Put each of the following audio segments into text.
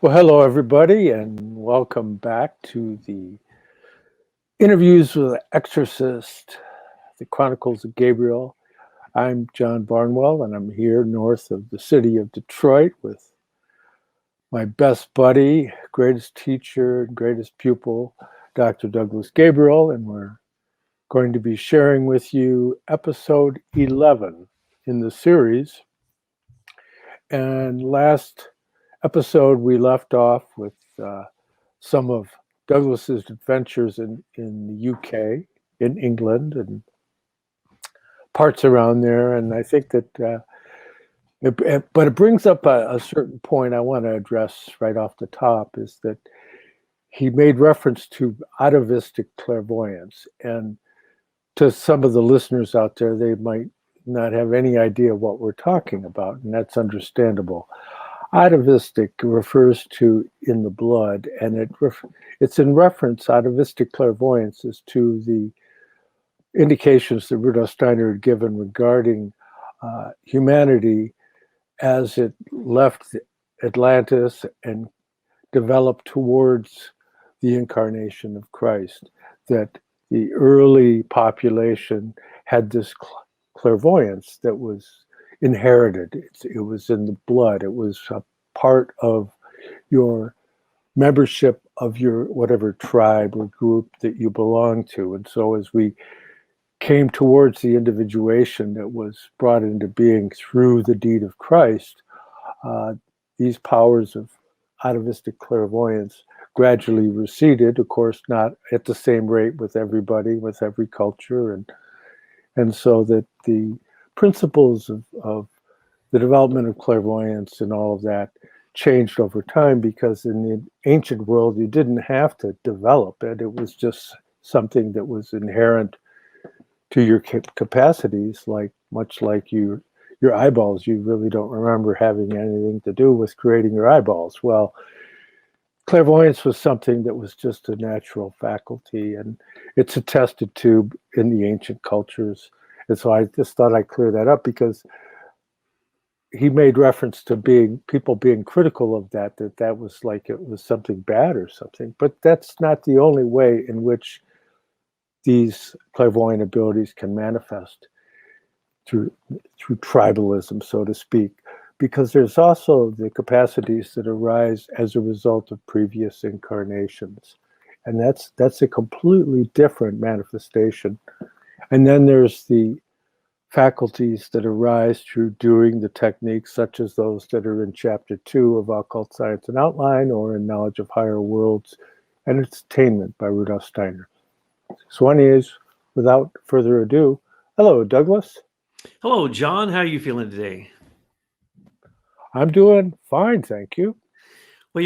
Well, hello, everybody, and welcome back to the Interviews with the Exorcist, the Chronicles of Gabriel. I'm John Barnwell, and I'm here north of the city of Detroit with my best buddy, greatest teacher, and greatest pupil, Dr. Douglas Gabriel, and we're going to be sharing with you episode 11 in the series. And last episode, we left off with some of Douglas's adventures in the UK, in England, and parts around there. And I think that, but it brings up a certain point I want to address right off the top is that he made reference to atavistic clairvoyance. And to some of the listeners out there, they might not have any idea what we're talking about, and that's understandable. Atavistic refers to in the blood, and it's in reference, atavistic clairvoyance is to the indications that Rudolf Steiner had given regarding humanity as it left Atlantis and developed towards the incarnation of Christ, that the early population had this clairvoyance that was inherited. It was in the blood. It was a part of your membership of your whatever tribe or group that you belong to. And so as we came towards the individuation that was brought into being through the deed of Christ, these powers of atavistic clairvoyance gradually receded, of course, not at the same rate with everybody, with every culture, and so that the principles of the development of clairvoyance and all of that changed over time, because in the ancient world you didn't have to develop it. It was just something that was inherent to your capacities, like much like your eyeballs. You really don't remember having anything to do with creating your eyeballs. Well, clairvoyance was something that was just a natural faculty, and it's attested to in the ancient cultures. And so I just thought I'd clear that up, because he made reference to people being critical of that was like it was something bad or something. But that's not the only way in which these clairvoyant abilities can manifest through tribalism, so to speak, because there's also the capacities that arise as a result of previous incarnations, and that's a completely different manifestation. And then there's the faculties that arise through doing the techniques, such as those that are in chapter 2 of Occult Science and Outline, or in Knowledge of Higher Worlds and Its Attainment by Rudolf Steiner. So anyways, without further ado, hello, Douglas. Hello, John. How are you feeling today? I'm doing fine, thank you. Well,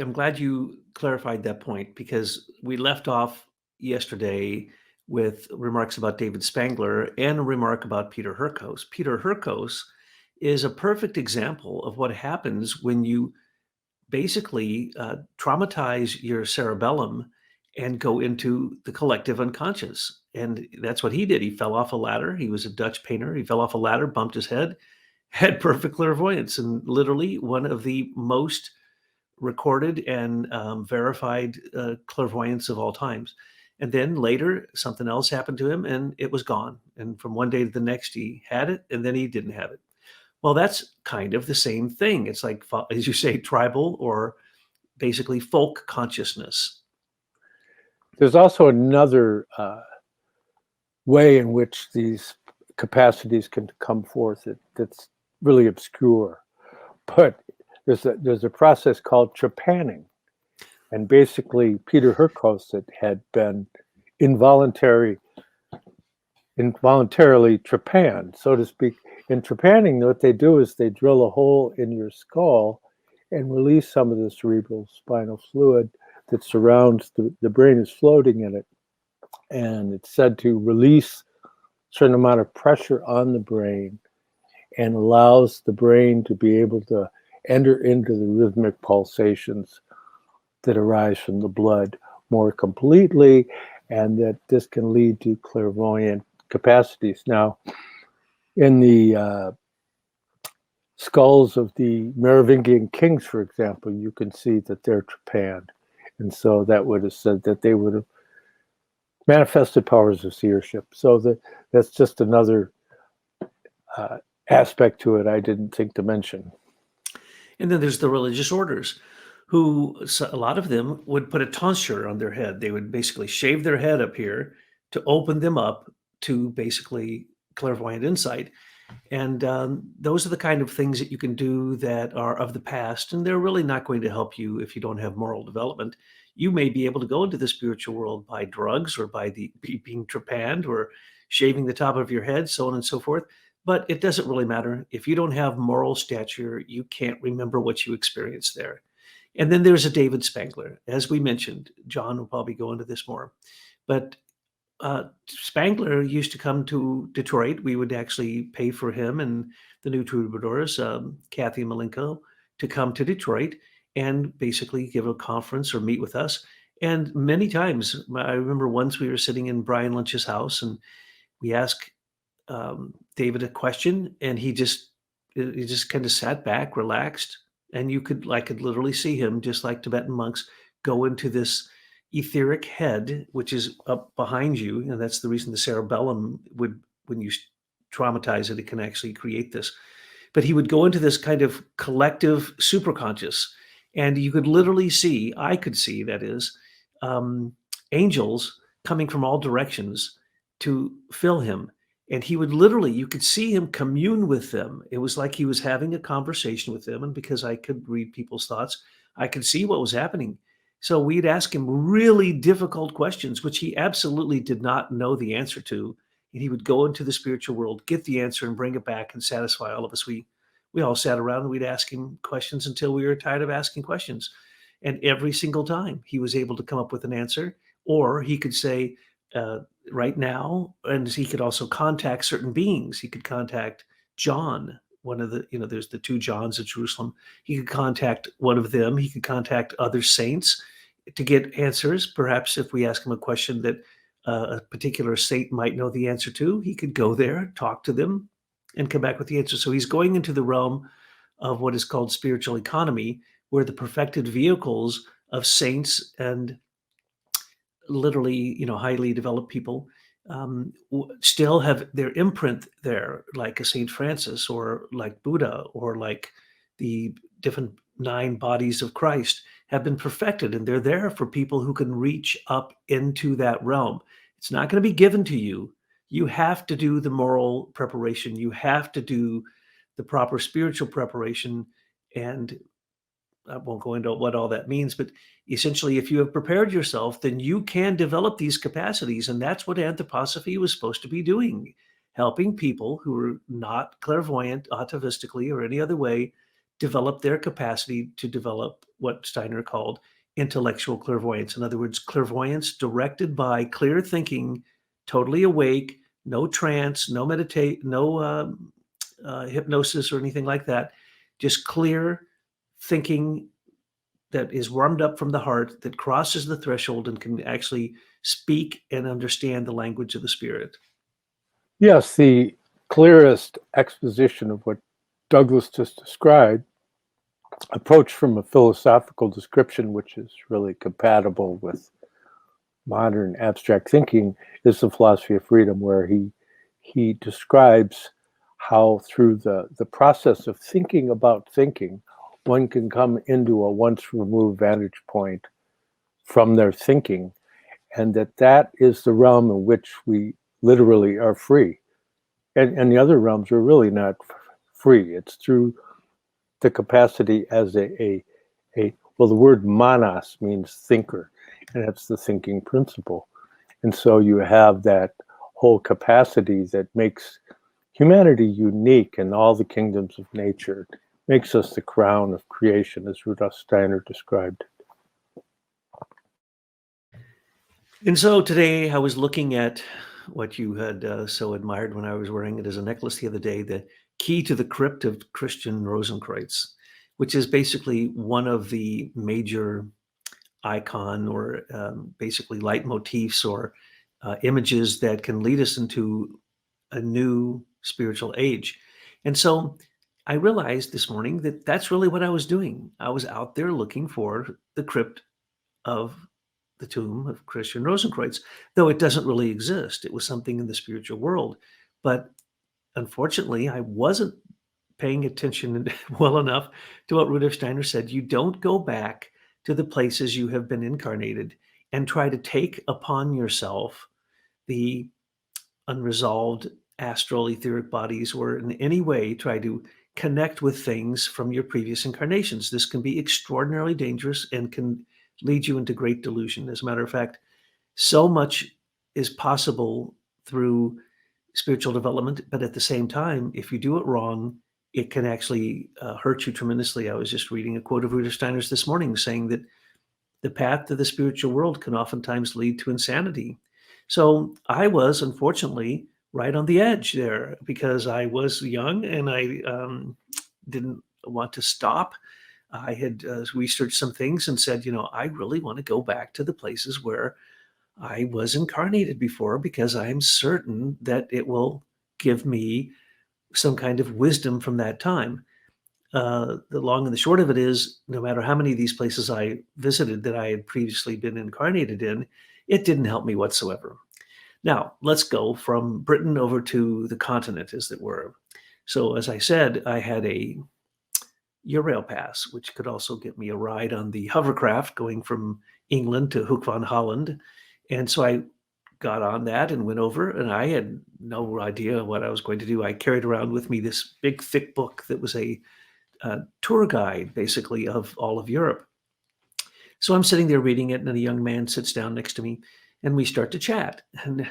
I'm glad you clarified that point, because we left off yesterday with remarks about David Spangler and a remark about Peter Hurkos. Peter Hurkos is a perfect example of what happens when you basically traumatize your cerebellum and go into the collective unconscious. And that's what he did. He fell off a ladder. He was a Dutch painter. He fell off a ladder, bumped his head, had perfect clairvoyance, and literally one of the most recorded and verified clairvoyance of all times. And then later, something else happened to him, and it was gone. And from one day to the next, he had it, and then he didn't have it. Well, that's kind of the same thing. It's like, as you say, tribal or basically folk consciousness. There's also another way in which these capacities can come forth that's really obscure, but there's a process called trepanning, and basically Peter Hurkos had been involuntarily trepanned, so to speak. In trepanning, what they do is they drill a hole in your skull and release some of the cerebral spinal fluid that surrounds the brain, is floating in it, and it's said to release a certain amount of pressure on the brain and allows the brain to be able to enter into the rhythmic pulsations that arise from the blood more completely, and that this can lead to clairvoyant capacities. Now, in the skulls of the Merovingian kings, for example, you can see that they're trepanned. And so that would have said that they would have manifested powers of seership. So that's just another aspect to it I didn't think to mention. And then there's the religious orders, who a lot of them would put a tonsure on their head. They would basically shave their head up here to open them up to basically clairvoyant insight. And those are the kind of things that you can do that are of the past, and they're really not going to help you if you don't have moral development. You may be able to go into the spiritual world by drugs or by being trepanned or shaving the top of your head, so on and so forth. But it doesn't really matter. If you don't have moral stature, you can't remember what you experienced there. And then there's a David Spangler. As we mentioned, John will probably go into this more. But Spangler used to come to Detroit. We would actually pay for him and the New Troubadours, Kathy Malenko, to come to Detroit and basically give a conference or meet with us. And many times, I remember once we were sitting in Brian Lynch's house and we asked David a question, and he just kind of sat back, relaxed, and I could literally see him, just like Tibetan monks, go into this etheric head, which is up behind you, and that's the reason the cerebellum would, when you traumatize it, it can actually create this. But he would go into this kind of collective superconscious, and you could literally see, I could see, that is, angels coming from all directions to fill him. And he would literally, you could see him commune with them. It was like he was having a conversation with them. And because I could read people's thoughts, I could see what was happening. So we'd ask him really difficult questions, which he absolutely did not know the answer to. And he would go into the spiritual world, get the answer, and bring it back and satisfy all of us. We all sat around and we'd ask him questions until we were tired of asking questions. And every single time he was able to come up with an answer, or he could say, right now, and he could also contact certain beings. He could contact John, one of the, there's the two Johns of Jerusalem. He could contact one of them. He could contact other saints to get answers. Perhaps if we ask him a question that a particular saint might know the answer to, he could go there, talk to them, and come back with the answer. So he's going into the realm of what is called spiritual economy, where the perfected vehicles of saints and literally, highly developed people still have their imprint there, like a Saint Francis or like Buddha or like the different 9 bodies of Christ have been perfected, and they're there for people who can reach up into that realm. It's not going to be given to you. You have to do the moral preparation. You have to do the proper spiritual preparation, and I won't go into what all that means, but essentially, if you have prepared yourself, then you can develop these capacities. And that's what anthroposophy was supposed to be doing, helping people who are not clairvoyant, atavistically, or any other way, develop their capacity to develop what Steiner called intellectual clairvoyance. In other words, clairvoyance directed by clear thinking, totally awake, no trance, no meditate, no hypnosis or anything like that, just clear thinking that is warmed up from the heart, that crosses the threshold and can actually speak and understand the language of the spirit. Yes, the clearest exposition of what Douglas just described, approached from a philosophical description, which is really compatible with modern abstract thinking, is the philosophy of freedom, where he describes how through the process of thinking about thinking, one can come into a once removed vantage point from their thinking, and that is the realm in which we literally are free. And the other realms are really not free. It's through the capacity as well, the word manas means thinker, and it's the thinking principle. And so you have that whole capacity that makes humanity unique in all the kingdoms of nature, makes us the crown of creation, as Rudolf Steiner described. And so today I was looking at what you had so admired when I was wearing it as a necklace the other day, the Key to the Crypt of Christian Rosenkreuz, which is basically one of the major icon or basically leitmotifs or images that can lead us into a new spiritual age. And so I realized this morning that that's really what I was doing. I was out there looking for the crypt of the tomb of Christian Rosenkreuz, though it doesn't really exist. It was something in the spiritual world. But unfortunately, I wasn't paying attention well enough to what Rudolf Steiner said. You don't go back to the places you have been incarnated and try to take upon yourself the unresolved astral etheric bodies or in any way try to connect with things from your previous incarnations. This can be extraordinarily dangerous and can lead you into great delusion. As a matter of fact, so much is possible through spiritual development, but at the same time, if you do it wrong, it can actually hurt you tremendously. I was just reading a quote of Rudolf Steiner's this morning saying that the path to the spiritual world can oftentimes lead to insanity. So I was, unfortunately, right on the edge there because I was young and I didn't want to stop. I had researched some things and said, I really want to go back to the places where I was incarnated before because I'm certain that it will give me some kind of wisdom from that time. The long and the short of it is, no matter how many of these places I visited that I had previously been incarnated in, it didn't help me whatsoever. Now, let's go from Britain over to the continent, as it were. So, as I said, I had a Eurail pass, which could also get me a ride on the hovercraft going from England to Hoek van Holland. And so I got on that and went over, and I had no idea what I was going to do. I carried around with me this big, thick book that was a tour guide, basically, of all of Europe. So I'm sitting there reading it, and a young man sits down next to me, and we start to chat. And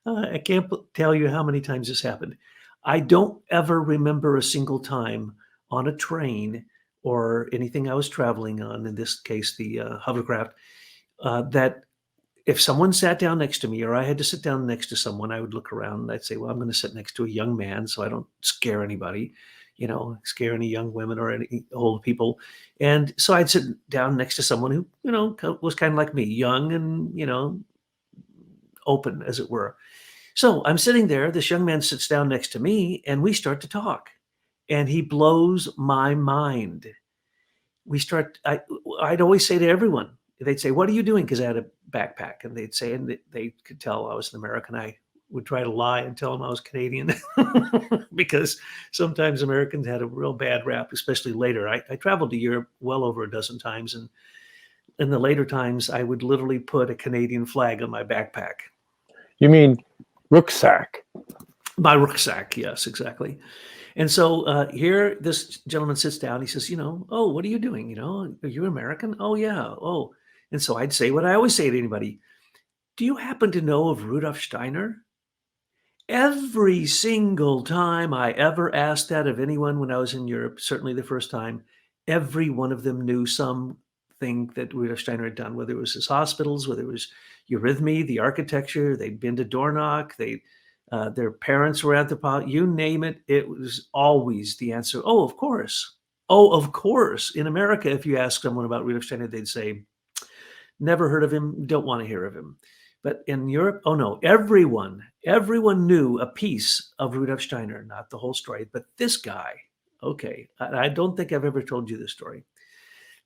I can't tell you how many times this happened. I don't ever remember a single time on a train or anything I was traveling on, in this case, the hovercraft, that if someone sat down next to me or I had to sit down next to someone, I would look around and I'd say, well, I'm going to sit next to a young man so I don't scare anybody, scare any young women or any old people. And so I'd sit down next to someone who, was kind of like me, young and, open, as it were. So I'm sitting there, this young man sits down next to me and we start to talk and he blows my mind. I'd always say to everyone, they'd say, what are you doing? Because I had a backpack. And they'd say, and they could tell I was an American. I would try to lie and tell them I was Canadian because sometimes Americans had a real bad rap, especially later. I traveled to Europe well over a dozen times. And in the later times, I would literally put a Canadian flag on my backpack. You mean rucksack? My rucksack, yes, exactly. And so here, this gentleman sits down. He says, oh, what are you doing? Are you American? Oh, yeah. Oh. And so I'd say what I always say to anybody. Do you happen to know of Rudolf Steiner? Every single time I ever asked that of anyone when I was in Europe, certainly the first time, every one of them knew something that Rudolf Steiner had done, whether it was his hospitals, whether it was eurythmy, the architecture, they'd been to Dornach, their parents were anthropologists, you name it, it was always the answer, oh, of course. Oh, of course. In America, if you ask someone about Rudolf Steiner, they'd say, never heard of him, don't want to hear of him. But in Europe, oh no, everyone knew a piece of Rudolf Steiner, not the whole story, but this guy, okay, I don't think I've ever told you this story.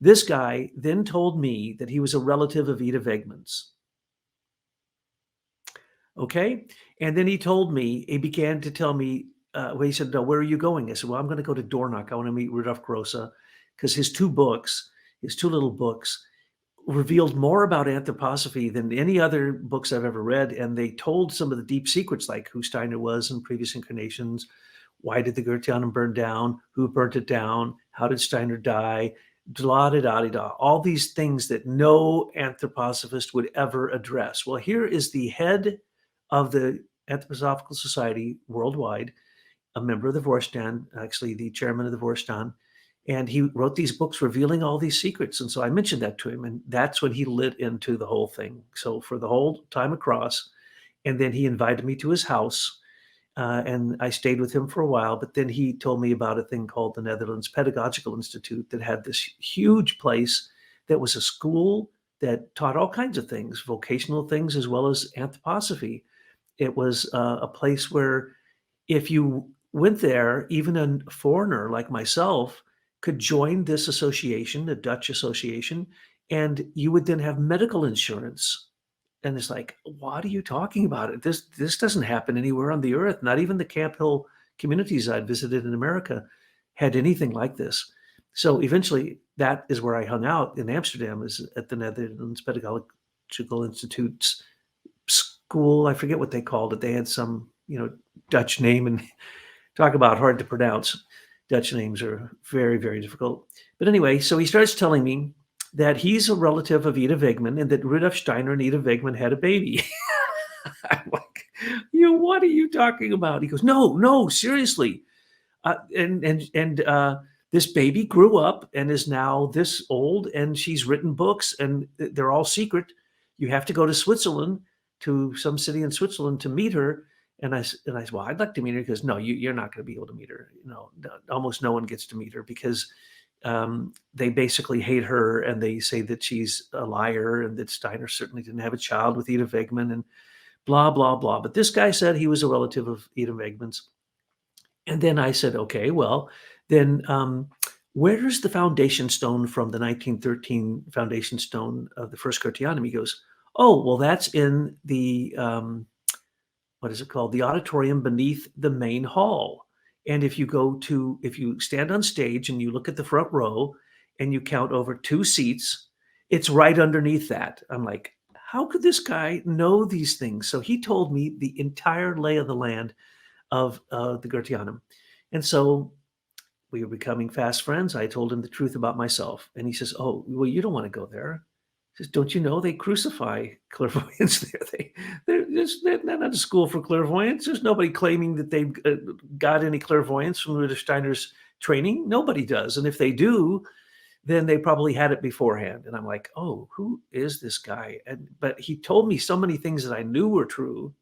This guy then told me that he was a relative of Ida Wegman's. Okay. And then he began to tell me, he said, no, where are you going? I said, well, I'm going to go to Dornach. I want to meet Rudolf Grosse because his two little books revealed more about anthroposophy than any other books I've ever read. And they told some of the deep secrets, like who Steiner was in previous incarnations. Why did the Goetheanum burn down? Who burnt it down? How did Steiner die? Da-da-da-da-da. All these things that no anthroposophist would ever address. Well, here is the head of the Anthroposophical Society worldwide, a member of the Vorstand, actually the chairman of the Vorstand, and he wrote these books revealing all these secrets. And so I mentioned that to him, and that's when he lit into the whole thing. So for the whole time across, and then he invited me to his house, and I stayed with him for a while, but then he told me about a thing called the Netherlands Pedagogical Institute that had this huge place that was a school that taught all kinds of things, vocational things, as well as anthroposophy. It was a place where if you went there, even a foreigner like myself could join this association, the Dutch association, and you would then have medical insurance. And it's like, what are you talking about? This doesn't happen anywhere on the earth. Not even the Camp Hill communities I'd visited in America had anything like this. So eventually, that is where I hung out in Amsterdam, is at the Netherlands Pedagogical Institute's school. I forget what they called it. They had some, Dutch name, and talk about hard to pronounce. Dutch names are very, very difficult. But anyway, so he starts telling me that he's a relative of Ida Wegman and that Rudolf Steiner and Ida Wegman had a baby. I'm like, what are you talking about? He goes, no, seriously. And this baby grew up and is now this old, and she's written books, and they're all secret. You have to go to Switzerland, to some city in Switzerland, to meet her. And I said, well, I'd like to meet her. Because no, you're not going to be able to meet her. Almost no one gets to meet her, because they basically hate her, and they say that she's a liar, and that Steiner certainly didn't have a child with Ida Wegman, and blah, blah, blah. But this guy said he was a relative of Ida Wegman's. And then I said, okay, well, then where's the foundation stone from the 1913 foundation stone of the first Goetheanum? He goes, oh, well, that's in the, what is it called? The auditorium beneath the main hall. And if you stand on stage and you look at the front row and you count over 2 seats, it's right underneath that. I'm like, how could this guy know these things? So he told me the entire lay of the land of the Goetheanum. And so we were becoming fast friends. I told him the truth about myself. And he says, oh, well, you don't want to go there. He says, don't you know they crucify clairvoyants there? They're not a school for clairvoyance. There's nobody claiming that they've got any clairvoyance from Rudolf Steiner's training. Nobody does. And if they do, then they probably had it beforehand. And I'm like, oh, who is this guy? But he told me so many things that I knew were true,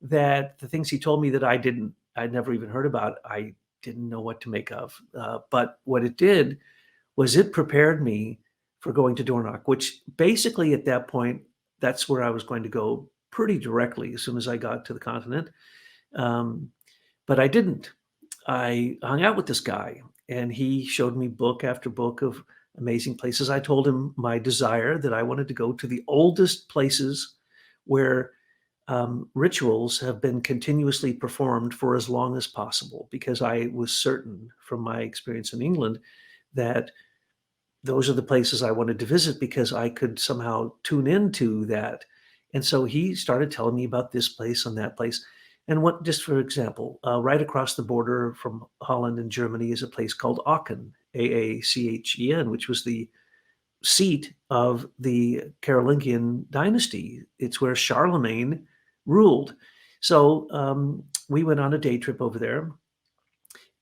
that the things he told me that I'd never even heard about, I didn't know what to make of. But what it did was it prepared me for going to Dornach, which basically at that point, that's where I was going to go pretty directly as soon as I got to the continent. But I didn't. I hung out with this guy, and he showed me book after book of amazing places. I told him my desire, that I wanted to go to the oldest places where rituals have been continuously performed for as long as possible, because I was certain from my experience in England that those are the places I wanted to visit, because I could somehow tune into that. And so he started telling me about this place and that place. And just for example, right across the border from Holland and Germany is a place called Aachen, Aachen, which was the seat of the Carolingian dynasty. It's where Charlemagne ruled. So we went on a day trip over there,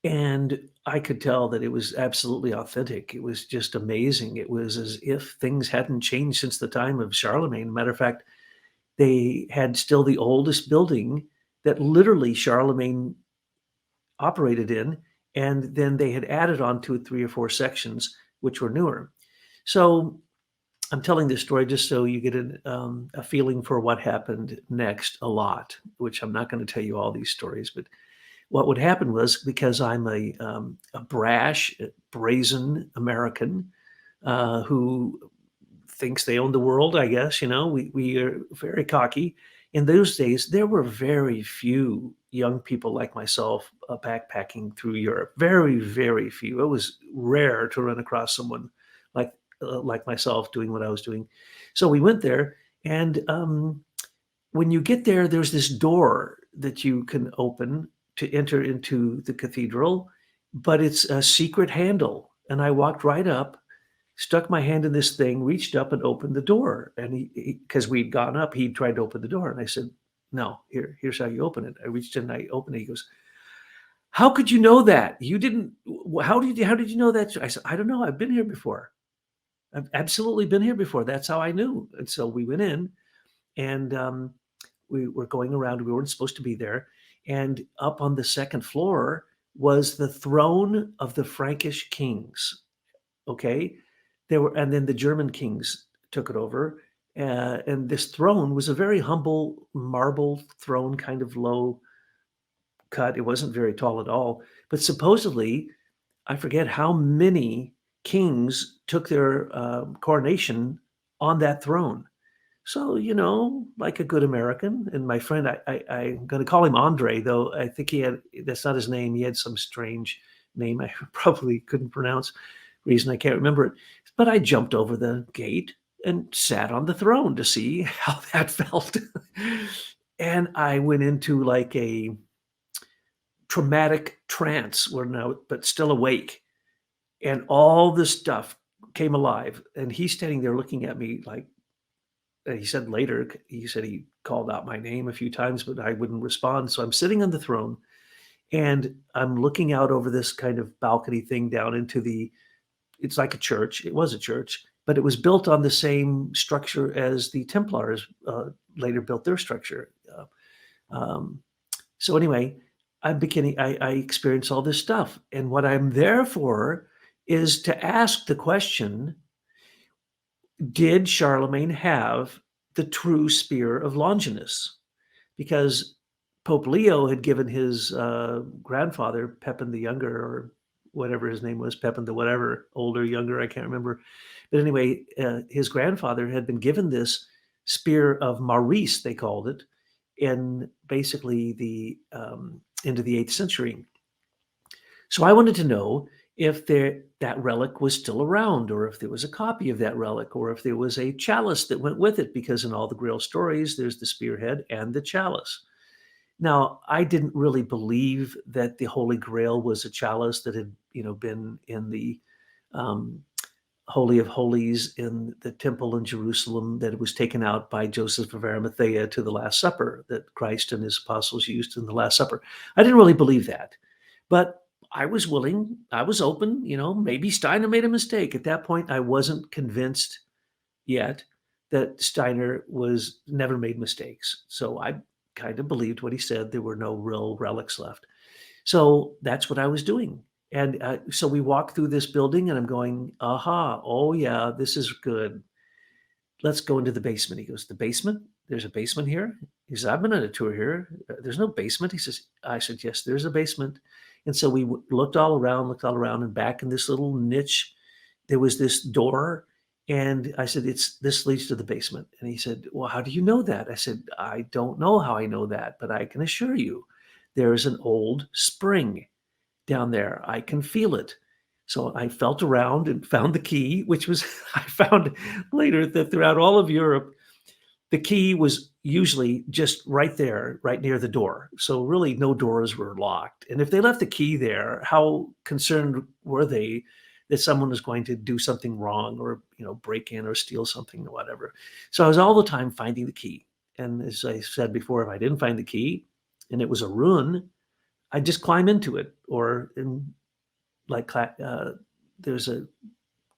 and I could tell that it was absolutely authentic. It was just amazing. It was as if things hadn't changed since the time of Charlemagne. Matter of fact, they had still the oldest building that literally Charlemagne operated in, and then they had added on to it 3 or 4 sections, which were newer. So I'm telling this story just so you get a feeling for what happened next a lot, which I'm not going to tell you all these stories. But what would happen was, because I'm a brash, brazen American who thinks they own the world, I guess, we are very cocky. In those days, there were very few young people like myself backpacking through Europe. Very, very few. It was rare to run across someone like myself doing what I was doing. So we went there, and when you get there, there's this door that you can open to enter into the cathedral, but it's a secret handle. And I walked right up, stuck my hand in this thing, reached up and opened the door. And because we'd gone up, he tried to open the door. And I said, no, here's how you open it. I reached in and I opened it. He goes, how could you know that? You didn't, how did you know that? I said, I don't know. I've been here before. I've absolutely been here before. That's how I knew. And so we went in, and we were going around. We weren't supposed to be there. And up on the second floor was the throne of the Frankish kings. Okay. And then the German kings took it over. And this throne was a very humble marble throne, kind of low, cut. It wasn't very tall at all. But supposedly, I forget how many kings took their coronation on that throne. So, like a good American, and my friend, I'm going to call him Andre, though I think that's not his name. He had some strange name I probably couldn't pronounce, reason I can't remember it. But I jumped over the gate and sat on the throne to see how that felt. And I went into like a traumatic trance, but still awake. And all this stuff came alive. And he's standing there looking at me like, he said later, he said he called out my name a few times, but I wouldn't respond. So I'm sitting on the throne and I'm looking out over this kind of balcony thing down into it's like a church. It was a church, but it was built on the same structure as the Templars later built their structure. So anyway, I experience all this stuff. And what I'm there for is to ask the question, did Charlemagne have the true spear of Longinus? Because Pope Leo had given his grandfather, Pepin the Younger, or whatever his name was, Pepin the whatever, older, younger, I can't remember. But anyway, his grandfather had been given this spear of Maurice, they called it, in basically into the 8th century. So I wanted to know if that relic was still around, or if there was a copy of that relic, or if there was a chalice that went with it, because in all the Grail stories, there's the spearhead and the chalice. Now, I didn't really believe that the Holy Grail was a chalice that had, been in the Holy of Holies in the temple in Jerusalem, that it was taken out by Joseph of Arimathea to the Last Supper, that Christ and his apostles used in the Last Supper. I didn't really believe that, but I was willing, I was open, maybe Steiner made a mistake. At that point, I wasn't convinced yet that Steiner never made mistakes. So I kind of believed what he said. There were no real relics left. So that's what I was doing. And so we walk through this building and I'm going, aha, oh yeah, this is good. Let's go into the basement. He goes, the basement? There's a basement here? He says, I've been on a tour here. There's no basement. I said, yes, there's a basement. And so we looked all around, and back in this little niche, there was this door. And I said, this leads to the basement. And he said, well, how do you know that? I said, I don't know how I know that, but I can assure you there is an old spring down there. I can feel it. So I felt around and found the key, which was, I found later that throughout all of Europe, the key was usually just right there, right near the door. So really no doors were locked. And if they left the key there, how concerned were they that someone was going to do something wrong, or, break in or steal something or whatever. So I was all the time finding the key. And as I said before, if I didn't find the key and it was a ruin, I'd just climb into it. Or there's a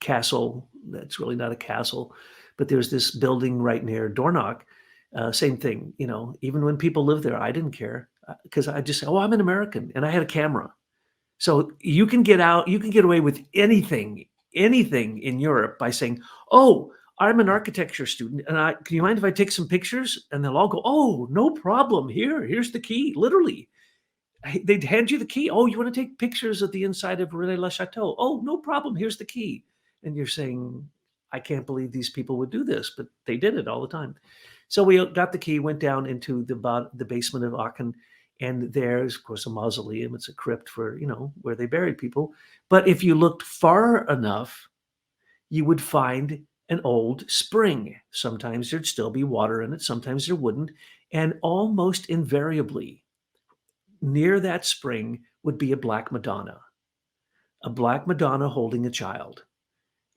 castle that's really not a castle, but there's this building right near Dornoch. Same thing, even when people lived there, I didn't care, because I just say, oh, I'm an American, and I had a camera. So you can get away with anything in Europe by saying, oh, I'm an architecture student, and can you mind if I take some pictures? And they'll all go, oh, no problem. Here's the key, literally. They'd hand you the key. Oh, you want to take pictures of the inside of Rennes-le-Château? Oh, no problem. Here's the key. And you're saying, I can't believe these people would do this, but they did it all the time. So we got the key, went down into the basement of Aachen, and there's, of course, a mausoleum. It's a crypt for, where they buried people. But if you looked far enough, you would find an old spring. Sometimes there'd still be water in it. Sometimes there wouldn't. And almost invariably, near that spring would be a Black Madonna holding a child.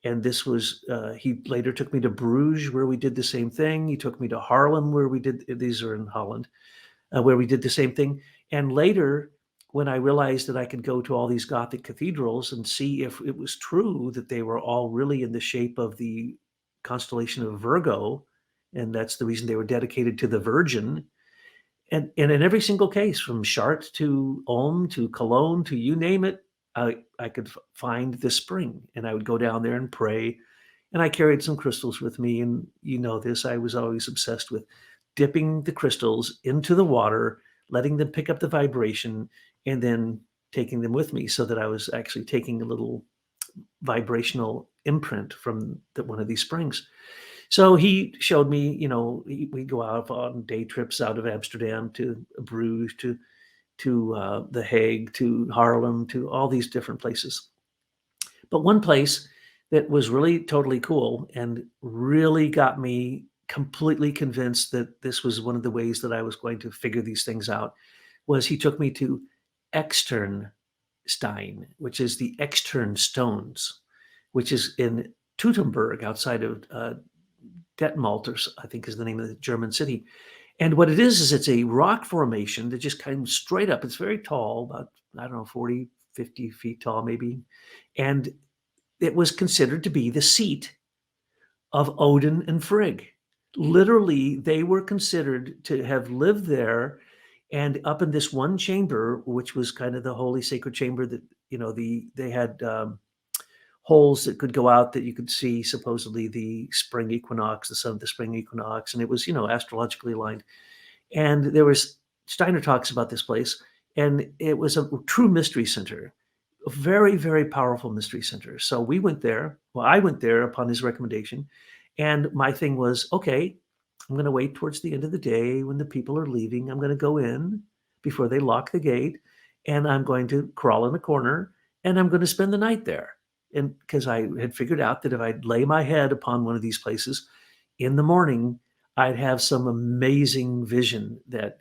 And this was, he later took me to Bruges, where we did the same thing. He took me to Haarlem, where these are in Holland, where we did the same thing. And later, when I realized that I could go to all these Gothic cathedrals and see if it was true that they were all really in the shape of the constellation of Virgo, and that's the reason they were dedicated to the Virgin. And in every single case, from Chartres to Ulm to Cologne to you name it, I could find the spring, and I would go down there and pray. And I carried some crystals with me. And this, I was always obsessed with dipping the crystals into the water, letting them pick up the vibration, and then taking them with me, so that I was actually taking a little vibrational imprint from one of these springs. So he showed me, we go out on day trips out of Amsterdam to Bruges, to The Hague, to Haarlem, to all these different places. But one place that was really totally cool and really got me completely convinced that this was one of the ways that I was going to figure these things out was he took me to Externstein, which is the Extern Stones, which is in Teutoburg outside of Detmold, I think is the name of the German city. And what it is it's a rock formation that just kind of straight up. It's very tall, about, I don't know, 40, 50 feet tall maybe. And it was considered to be the seat of Odin and Frigg. Literally, they were considered to have lived there, and up in this one chamber, which was kind of the holy sacred chamber that, they had holes that could go out that you could see supposedly the spring equinox, the sun of the spring equinox, and it was, astrologically aligned. And there was, Steiner talks about this place, and it was a true mystery center, a very, very powerful mystery center. So we went there. Well, I went there upon his recommendation, and my thing was, okay, I'm going to wait towards the end of the day when the people are leaving. I'm going to go in before they lock the gate, and I'm going to crawl in a corner, and I'm going to spend the night there. And because I had figured out that if I'd lay my head upon one of these places in the morning, I'd have some amazing vision that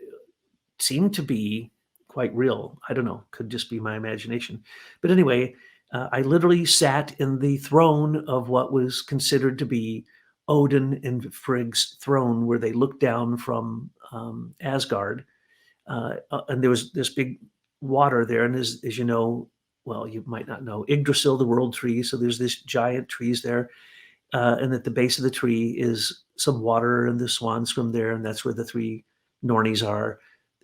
seemed to be quite real. I don't know, could just be my imagination. But anyway, I literally sat in the throne of what was considered to be Odin and Frigg's throne, where they looked down from Asgard. And there was this big water there. And as you know, well, you might not know, Yggdrasil, the world tree. So there's this giant trees there. And at the base of the tree is some water, and the swans swim there. And that's where the three Nornies are,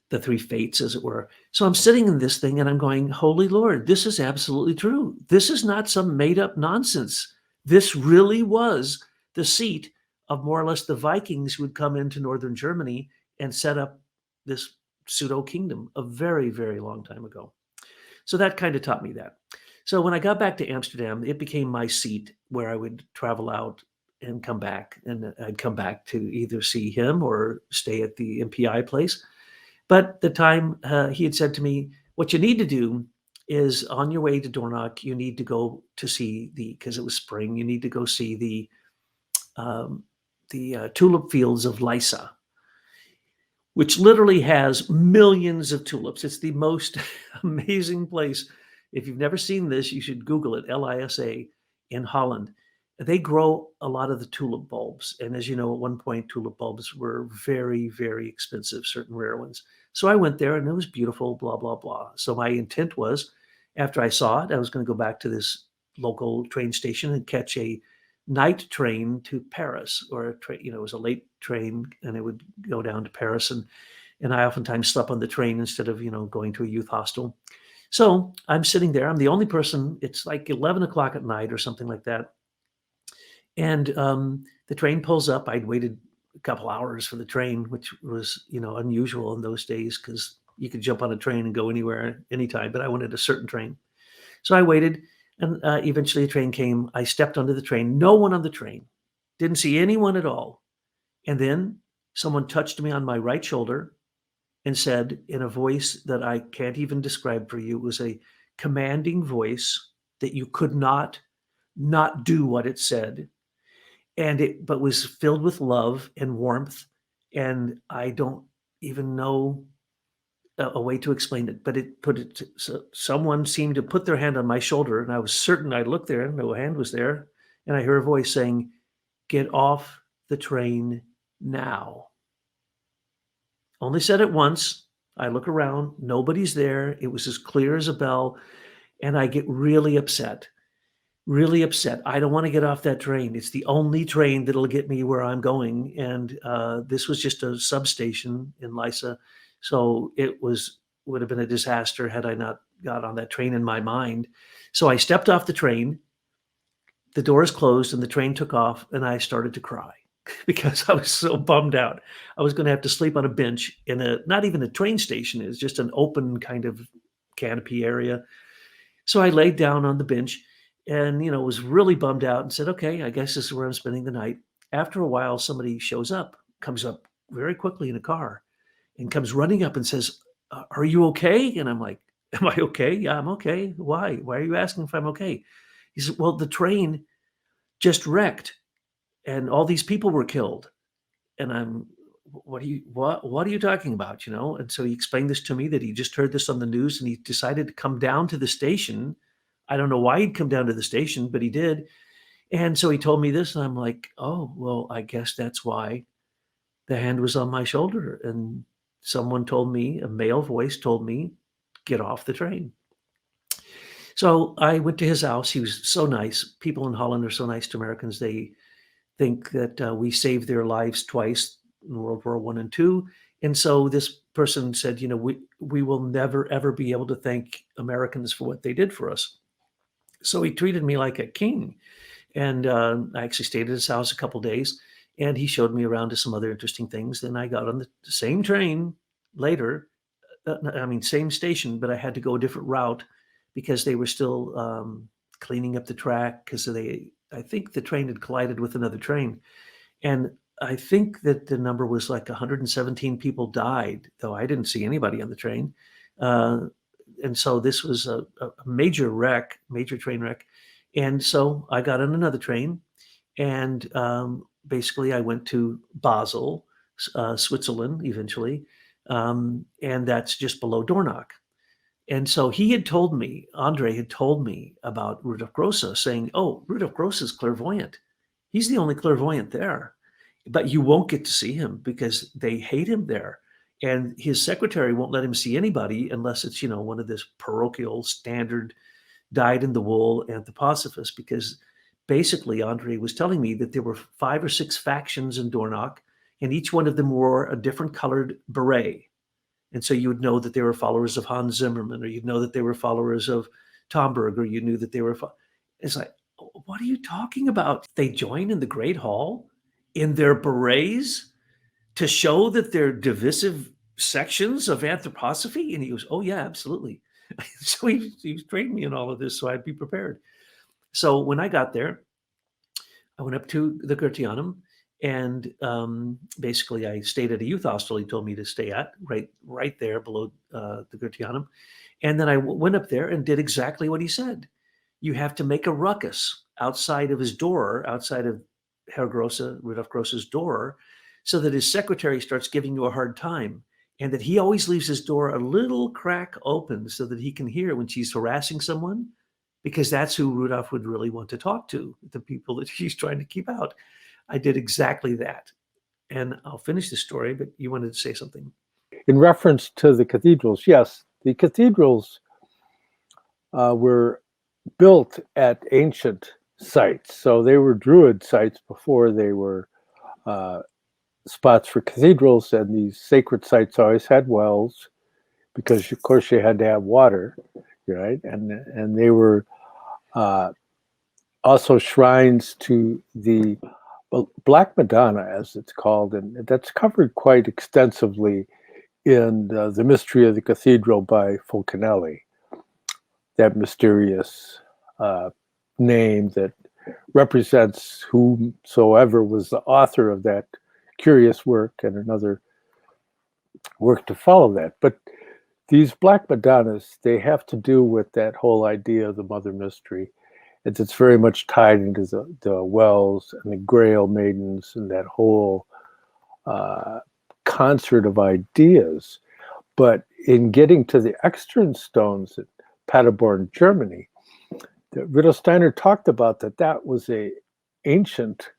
the three fates, as it were. So I'm sitting in this thing and I'm going, Holy Lord, this is absolutely true. This is not some made up nonsense. This really was the seat of more or less the Vikings who would come into northern Germany and set up this pseudo kingdom a very, very long time ago. So that kind of taught me that. So when I got back to Amsterdam, it became my seat where I would travel out and come back. And I'd come back to either see him or stay at the MPI place. But the time he had said to me, what you need to do is on your way to Dornach, you need to go to see because it was spring, you need to go see the tulip fields of Lysa, which literally has millions of tulips. It's the most amazing place. If you've never seen this, you should Google it, Lisa, in Holland. They grow a lot of the tulip bulbs. And as you know, at one point, tulip bulbs were very, very expensive, certain rare ones. So I went there and it was beautiful, blah, blah, blah. So my intent was, after I saw it, I was going to go back to this local train station and catch a night train to Paris, or a train, it was a late train, and it would go down to Paris. And I oftentimes slept on the train instead of, going to a youth hostel. So I'm sitting there. I'm the only person. It's like 11 o'clock at night or something like that. And the train pulls up. I'd waited a couple hours for the train, which was, unusual in those days because you could jump on a train and go anywhere, anytime. But I wanted a certain train. So I waited, and eventually a train came. I stepped onto the train. No one on the train. Didn't see anyone at all. And then someone touched me on my right shoulder and said in a voice that I can't even describe for you, it was a commanding voice that you could not do what it said. But was filled with love and warmth. And I don't even know a way to explain it, but so someone seemed to put their hand on my shoulder, and I was certain. I looked there, no hand was there. And I heard a voice saying, "Get off the train now." Only said it once. I look around, nobody's there. It was as clear as a bell. And I get really upset. Really upset. I don't want to get off that train. It's the only train that'll get me where I'm going. And this was just a substation in Lysa. So it would have been a disaster had I not got on that train in my mind. So I stepped off the train. The doors closed and the train took off, and I started to cry. because I was so bummed out. I was going to have to sleep on a bench in not even a train station. It's just an open kind of canopy area. So I laid down on the bench and, was really bummed out and said, okay, I guess this is where I'm spending the night. After a while, somebody comes up very quickly in a car and comes running up and says, are you okay? And I'm like, am I okay? Yeah, I'm okay. Why? Why are you asking if I'm okay? He said, well, the train just wrecked and all these people were killed. And what are you talking about? And so he explained this to me, that he just heard this on the news and he decided to come down to the station. I don't know why he'd come down to the station, but he did. And so he told me this, and I'm like, oh, well, I guess that's why the hand was on my shoulder. And someone told me, a male voice told me, get off the train. So I went to his house. He was so nice. People in Holland are so nice to Americans. They think that we saved their lives twice in World War I and II. And so this person said, we will never, ever be able to thank Americans for what they did for us. So he treated me like a king. And I actually stayed at his house a couple of days, and he showed me around to some other interesting things. Then I got on the same train later, same station, but I had to go a different route because they were still cleaning up the track because I think the train had collided with another train. And I think that the number was like 117 people died, though I didn't see anybody on the train. And so this was a major train wreck. And so I got on another train, and basically I went to Basel, Switzerland, eventually. And that's just below Dornach. And so Andre had told me about Rudolf Grosse, saying, oh, Rudolf Grosse is clairvoyant. He's the only clairvoyant there. But you won't get to see him because they hate him there. And his secretary won't let him see anybody unless it's, one of this parochial standard dyed-in-the-wool anthroposophist, because basically Andre was telling me that there were 5 or 6 factions in Dornach, and each one of them wore a different colored beret. And so you would know that they were followers of Hans Zimmerman, or you'd know that they were followers of Tomberg, or you knew that they were. It's like, what are you talking about? They join in the Great Hall in their berets to show that they're divisive sections of anthroposophy? And he goes, oh, yeah, absolutely. So he trained me in all of this so I'd be prepared. So when I got there, I went up to the Goetheanum, and basically I stayed at a youth hostel he told me to stay at, right there below the Goetheanum. And then I went up there and did exactly what he said. You have to make a ruckus outside of his door, outside of Rudolf Grosse's door, so that his secretary starts giving you a hard time, and that he always leaves his door a little crack open so that he can hear when she's harassing someone, because that's who Rudolf would really want to talk to, the people that he's trying to keep out. I did exactly that. And I'll finish the story, but you wanted to say something. In reference to the cathedrals, yes, the cathedrals were built at ancient sites. So they were Druid sites before they were spots for cathedrals, and these sacred sites always had wells because, of course, you had to have water, right? And they were also shrines to the Black Madonna, as it's called, and that's covered quite extensively in The Mystery of the Cathedral by Fulcanelli, that mysterious name that represents whomsoever was the author of that curious work, and another work to follow that. But these Black Madonnas, they have to do with that whole idea of the Mother Mystery. It's very much tied into the wells and the Grail maidens and that whole concert of ideas. But in getting to the extern stones at Paderborn, Germany, Rudolf Steiner talked about that was a ancient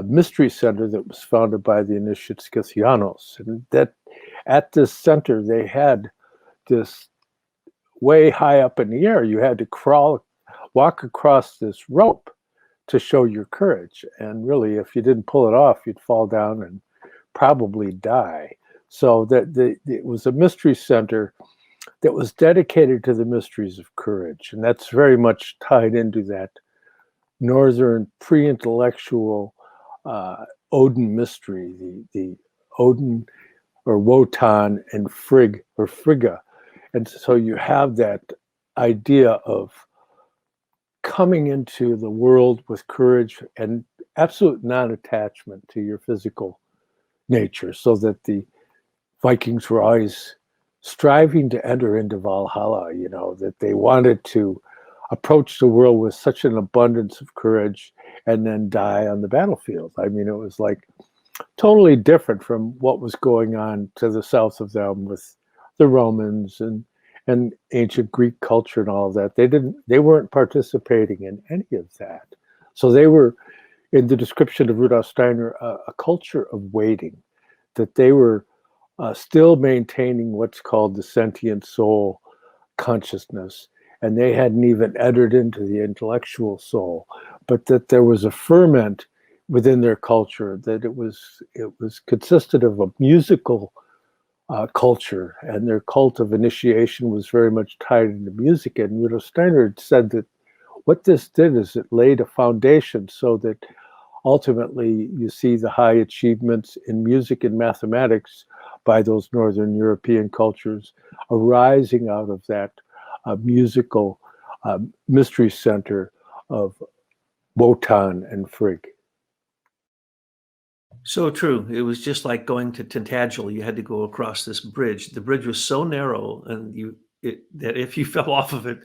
mystery center that was founded by the initiates Goetheanos, and that at this center they had this way high up in the air. You had to walk across this rope to show your courage, and really, if you didn't pull it off, you'd fall down and probably die. So it was a mystery center that was dedicated to the mysteries of courage, and that's very much tied into that northern pre-intellectual Odin mystery, the Odin or Wotan and Frigg or Frigga. And so you have that idea of coming into the world with courage and absolute non-attachment to your physical nature, so that the Vikings were always striving to enter into Valhalla, that they wanted to approach the world with such an abundance of courage and then die on the battlefield. I mean, it was like totally different from what was going on to the south of them with the Romans and ancient Greek culture and all of that. They weren't participating in any of that. So they were, in the description of Rudolf Steiner, a culture of waiting, that they were still maintaining what's called the sentient soul consciousness. And they hadn't even entered into the intellectual soul, but that there was a ferment within their culture, that it was consisted of a musical culture, and their cult of initiation was very much tied into music. And Rudolf Steiner said that what this did is it laid a foundation so that ultimately you see the high achievements in music and mathematics by those Northern European cultures arising out of that musical mystery center of Wotan and Frigg. So true. It was just like going to Tintagel. You had to go across this bridge. The bridge was so narrow, and that if you fell off of it,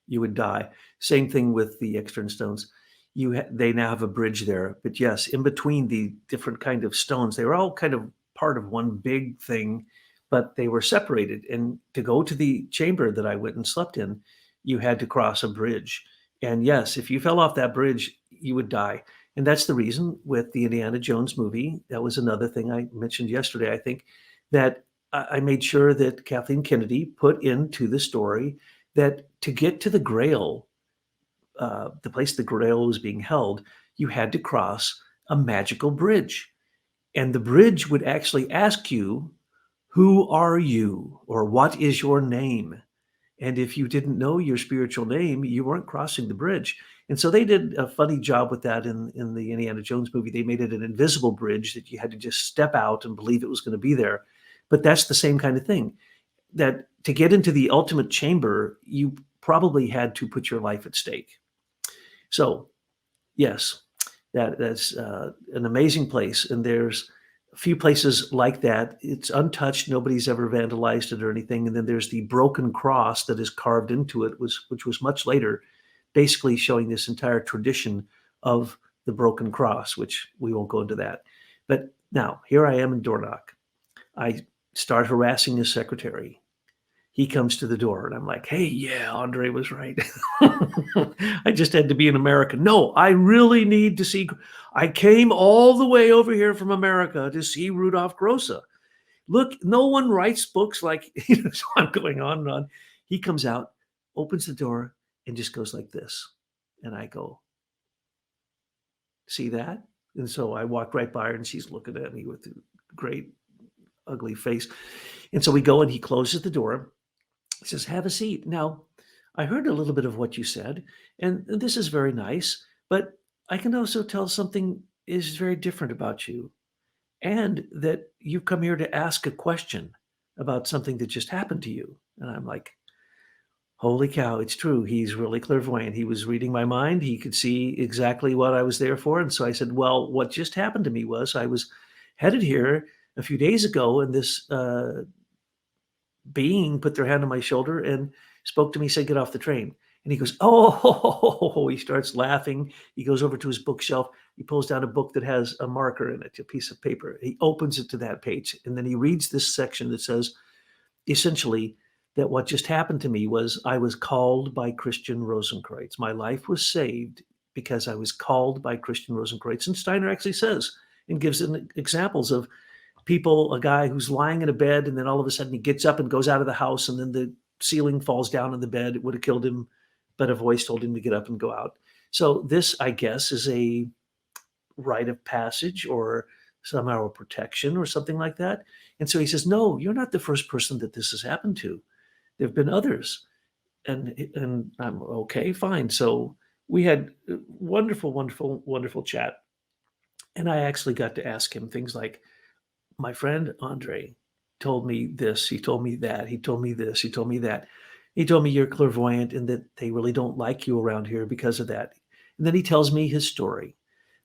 you would die. Same thing with the extern stones. They now have a bridge there, but yes, in between the different kind of stones, they were all kind of part of one big thing, but they were separated. And to go to the chamber that I went and slept in, you had to cross a bridge. And yes, if you fell off that bridge, you would die. And that's the reason with the Indiana Jones movie. That was another thing I mentioned yesterday, I think, that I made sure that Kathleen Kennedy put into the story that to get to the Grail, the place the Grail was being held, you had to cross a magical bridge. And the bridge would actually ask you, who are you? Or what is your name? And if you didn't know your spiritual name, you weren't crossing the bridge. And so they did a funny job with that in the Indiana Jones movie. They made it an invisible bridge that you had to just step out and believe it was going to be there. But that's the same kind of thing, that to get into the ultimate chamber, you probably had to put your life at stake. So yes, that's an amazing place. And there's a few places like that. It's untouched. Nobody's ever vandalized it or anything. And then there's the broken cross that is carved into it, which was much later, basically showing this entire tradition of the broken cross, which we won't go into that. But now here I am in Dornoch. I start harassing his secretary. He comes to the door and I'm like, hey, yeah, Andre was right. I just had to be in America. No, I really need to see. I came all the way over here from America to see Rudolf Grosse. Look, no one writes books like, so I'm going on and on. He comes out, opens the door, and just goes like this. And I go, see that? And so I walk right by her and she's looking at me with a great ugly face. And so we go and he closes the door. He says, have a seat. Now, I heard a little bit of what you said, and this is very nice, but I can also tell something is very different about you, and that you've come here to ask a question about something that just happened to you. And I'm like, holy cow, it's true. He's really clairvoyant. He was reading my mind. He could see exactly what I was there for. And so I said, well, what just happened to me was I was headed here a few days ago, and this being put their hand on my shoulder and spoke to me, said, get off the train. And he goes, oh, he starts laughing. He goes over to his bookshelf. He pulls down a book that has a marker in it, a piece of paper. He opens it to that page. And then he reads this section that says, essentially, that what just happened to me was I was called by Christian Rosenkreuz. My life was saved because I was called by Christian Rosenkreuz. And Steiner actually says and gives examples of people, a guy who's lying in a bed, and then all of a sudden he gets up and goes out of the house, and then the ceiling falls down on the bed. It would have killed him, but a voice told him to get up and go out. So this, I guess, is a rite of passage or somehow a protection or something like that. And so he says, no, you're not the first person that this has happened to. There have been others. And I'm okay, fine. So we had wonderful, wonderful, wonderful chat. And I actually got to ask him things like, my friend Andre told me this, he told me that, he told me this, he told me that. He told me you're clairvoyant and that they really don't like you around here because of that. And then he tells me his story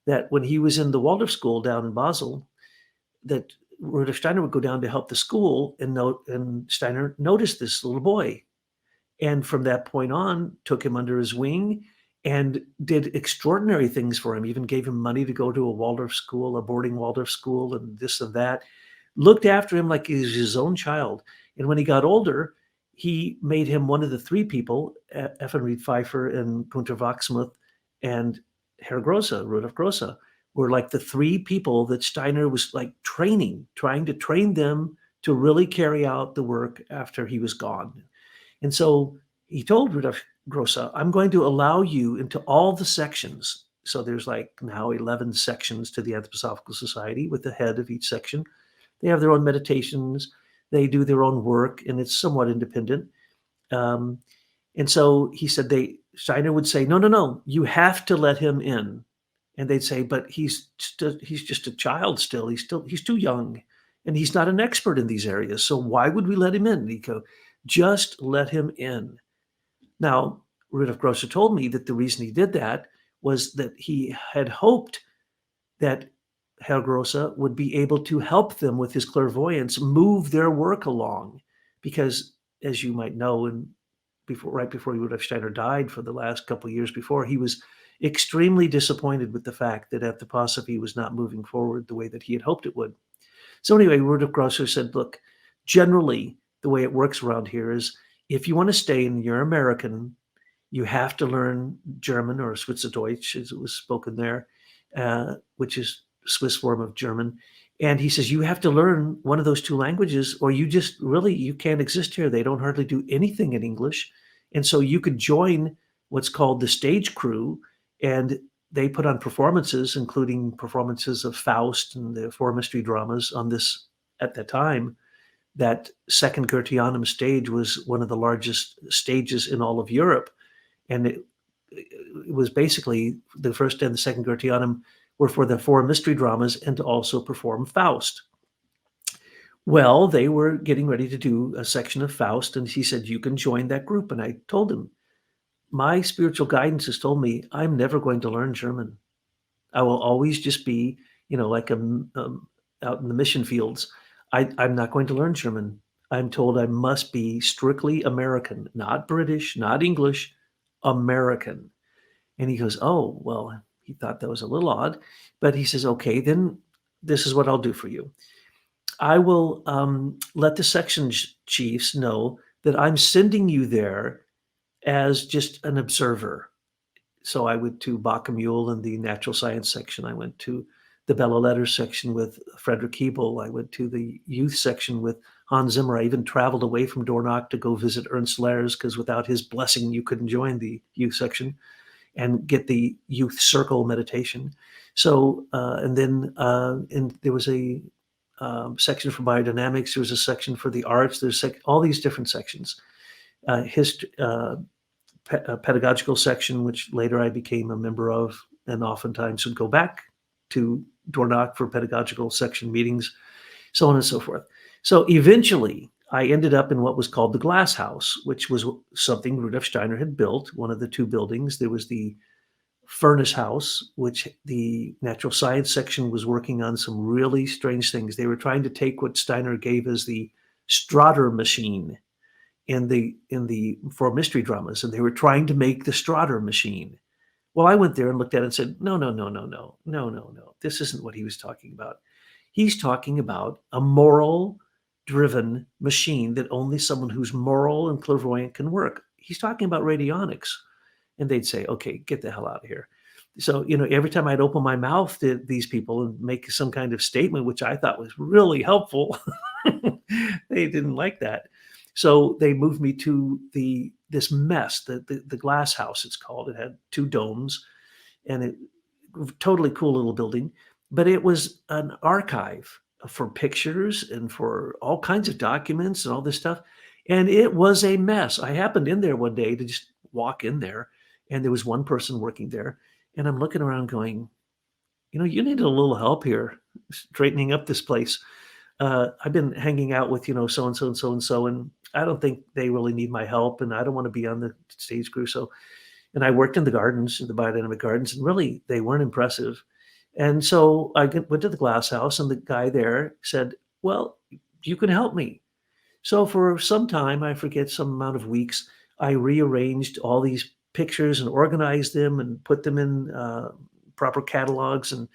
that when he was in the Waldorf school down in Basel, that Rudolf Steiner would go down to help the school, and Steiner noticed this little boy, and from that point on took him under his wing and did extraordinary things for him, even gave him money to go to a Waldorf school, a boarding Waldorf school, and this and that, looked after him like he was his own child. And when he got older, he made him one of the three people, Effenried Pfeiffer and Gunther Wachsmuth and Herr Grosse, Rudolf Grosse, were like the three people that Steiner was like training, trying to train them to really carry out the work after he was gone. And so he told Rudolf Grosse, I'm going to allow you into all the sections. So there's like now 11 sections to the Anthroposophical Society with the head of each section. They have their own meditations. They do their own work, and it's somewhat independent. And so he said, Steiner would say, no, you have to let him in. And they'd say, but he's just a child still. He's too young, and he's not an expert in these areas. So why would we let him in? And he'd go, just let him in. Now, Rudolf Grosse told me that the reason he did that was that he had hoped that Herr Grosse would be able to help them with his clairvoyance move their work along. Because, as you might know, right before Rudolf Steiner died, for the last couple of years before, he was extremely disappointed with the fact that anthroposophy was not moving forward the way that he had hoped it would. So anyway, Rudolf Grosse said, look, generally, the way it works around here is if you want to stay and you're American, you have to learn German, or Schweizerdeutsch, as it was spoken there, which is Swiss form of German. And he says, you have to learn one of those two languages, or you can't exist here. They don't hardly do anything in English. And so you could join what's called the stage crew, and they put on performances, including performances of Faust and the four mystery dramas on this. At that time, that second Goetheanum stage was one of the largest stages in all of Europe. And it was basically the first and the second Goetheanum were for the four mystery dramas and to also perform Faust. Well, they were getting ready to do a section of Faust, and he said, you can join that group. And I told him, my spiritual guidance has told me I'm never going to learn German. I will always just be, like out in the mission fields. I'm not going to learn German. I'm told I must be strictly American, not British, not English, American. And he goes, oh, well, he thought that was a little odd, but he says, okay, then this is what I'll do for you. I will let the section chiefs know that I'm sending you there as just an observer. So I went to Bacamule in the natural science section. I went to the Belles Lettres section with Frederick Hebel. I went to the youth section with Hans Zimmer. I even traveled away from Dornach to go visit Ernst Lehrs, because without his blessing, you couldn't join the youth section and get the youth circle meditation. So, and there was a section for biodynamics. There was a section for the arts. There's all these different sections. Pedagogical section, which later I became a member of, and oftentimes would go back to Dornach for pedagogical section meetings, so on and so forth. So eventually, I ended up in what was called the Glass House, which was something Rudolf Steiner had built, one of the two buildings. There was the Furnace House, which the natural science section was working on some really strange things. They were trying to take what Steiner gave as the Strader machine in the four mystery dramas, and they were trying to make the Strader machine. Well, I went there and looked at it and said, no. This isn't what he was talking about. He's talking about a moral-driven machine that only someone who's moral and clairvoyant can work. He's talking about radionics. And they'd say, okay, get the hell out of here. So, every time I'd open my mouth to these people and make some kind of statement, which I thought was really helpful, they didn't like that. So they moved me to this mess, the Glass House, it's called. It had two domes, and it totally cool little building, but it was an archive for pictures and for all kinds of documents and all this stuff. And it was a mess. I happened in there one day to just walk in there, and there was one person working there, and I'm looking around going, you need a little help here straightening up this place. I've been hanging out with, so and so and so and so, and I don't think they really need my help, and I don't want to be on the stage crew. So, and I worked in the gardens, in the biodynamic gardens, and really they weren't impressive. And so went to the glass house, and the guy there said, "Well, you can help me." So for some time, I forget some amount of weeks, I rearranged all these pictures and organized them and put them in proper catalogs and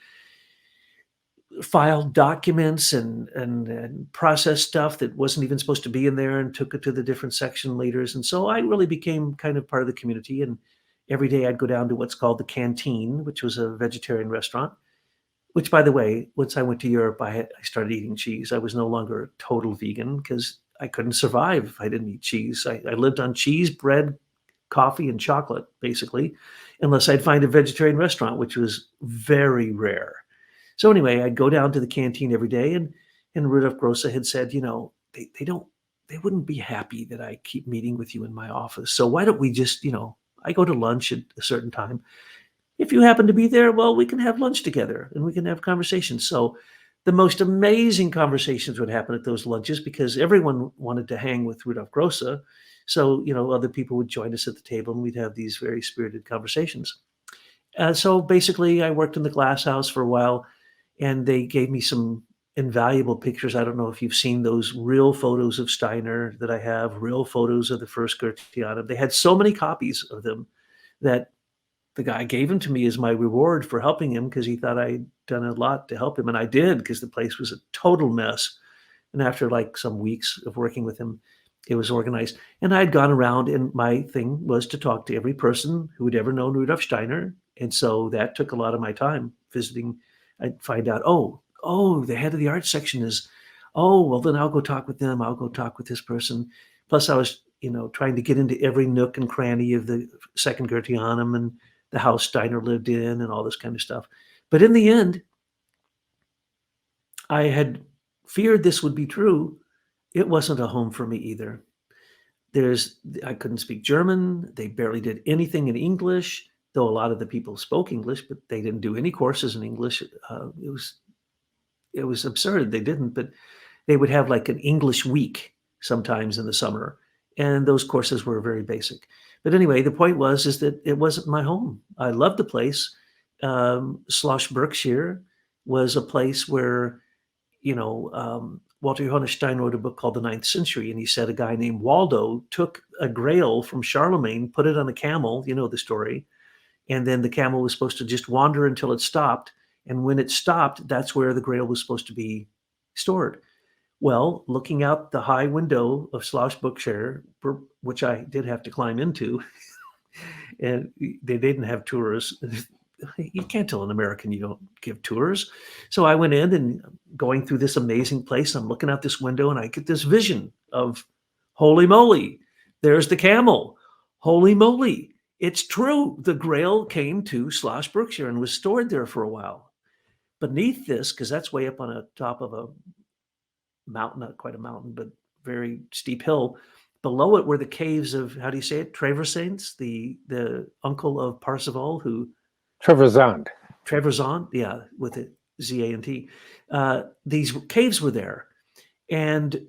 filed documents and processed stuff that wasn't even supposed to be in there and took it to the different section leaders. And so I really became kind of part of the community. And every day I'd go down to what's called the canteen, which was a vegetarian restaurant. Which, by the way, once I went to Europe, I started eating cheese. I was no longer a total vegan because I couldn't survive if I didn't eat cheese. I lived on cheese, bread, coffee, and chocolate, basically, unless I'd find a vegetarian restaurant, which was very rare. So anyway, I'd go down to the canteen every day, and Rudolf Grosse had said, they wouldn't be happy that I keep meeting with you in my office. So why don't we just, I go to lunch at a certain time. If you happen to be there, well, we can have lunch together and we can have conversations. So the most amazing conversations would happen at those lunches because everyone wanted to hang with Rudolf Grosse. So, other people would join us at the table and we'd have these very spirited conversations. So basically, I worked in the glass house for a while and they gave me some invaluable pictures. I don't know if you've seen those real photos of Steiner that I have, real photos of the first Goetheanum. They had so many copies of them that the guy gave them to me as my reward for helping him because he thought I'd done a lot to help him. And I did because the place was a total mess. And after like some weeks of working with him, it was organized. And I'd gone around and my thing was to talk to every person who had ever known Rudolf Steiner. And so that took a lot of my time visiting. I'd find out, the head of the art section is, well, then I'll go talk with them. I'll go talk with this person. Plus I was, trying to get into every nook and cranny of the second Goetheanum and the house Steiner lived in and all this kind of stuff. But in the end, I had feared this would be true. It wasn't a home for me either. I couldn't speak German. They barely did anything in English, though a lot of the people spoke English, but they didn't do any courses in English. It was absurd. They didn't, but they would have like an English week sometimes in the summer. And those courses were very basic. But anyway, the point is that it wasn't my home. I loved the place. Schloss Berkshire was a place where, Walter Johannes Stein wrote a book called The Ninth Century, and he said a guy named Waldo took a Grail from Charlemagne, put it on a camel, you know the story, and then the camel was supposed to just wander until it stopped. And when it stopped, that's where the Grail was supposed to be stored. Well, looking out the high window of Schloss Berkshire, which I did have to climb into, and they didn't have tours. You can't tell an American you don't give tours. So I went in and going through this amazing place. I'm looking out this window and I get this vision of, holy moly, there's the camel. Holy moly, it's true. The Grail came to Schloss Berkshire and was stored there for a while. Beneath this, because that's way up on the top of a mountain, not quite a mountain, but very steep hill. Below it were the caves of, how do you say it? Trevisands, the uncle of Parsifal, who Trevisan. Trevisan, yeah, with it Z-A-N-T. These caves were there. And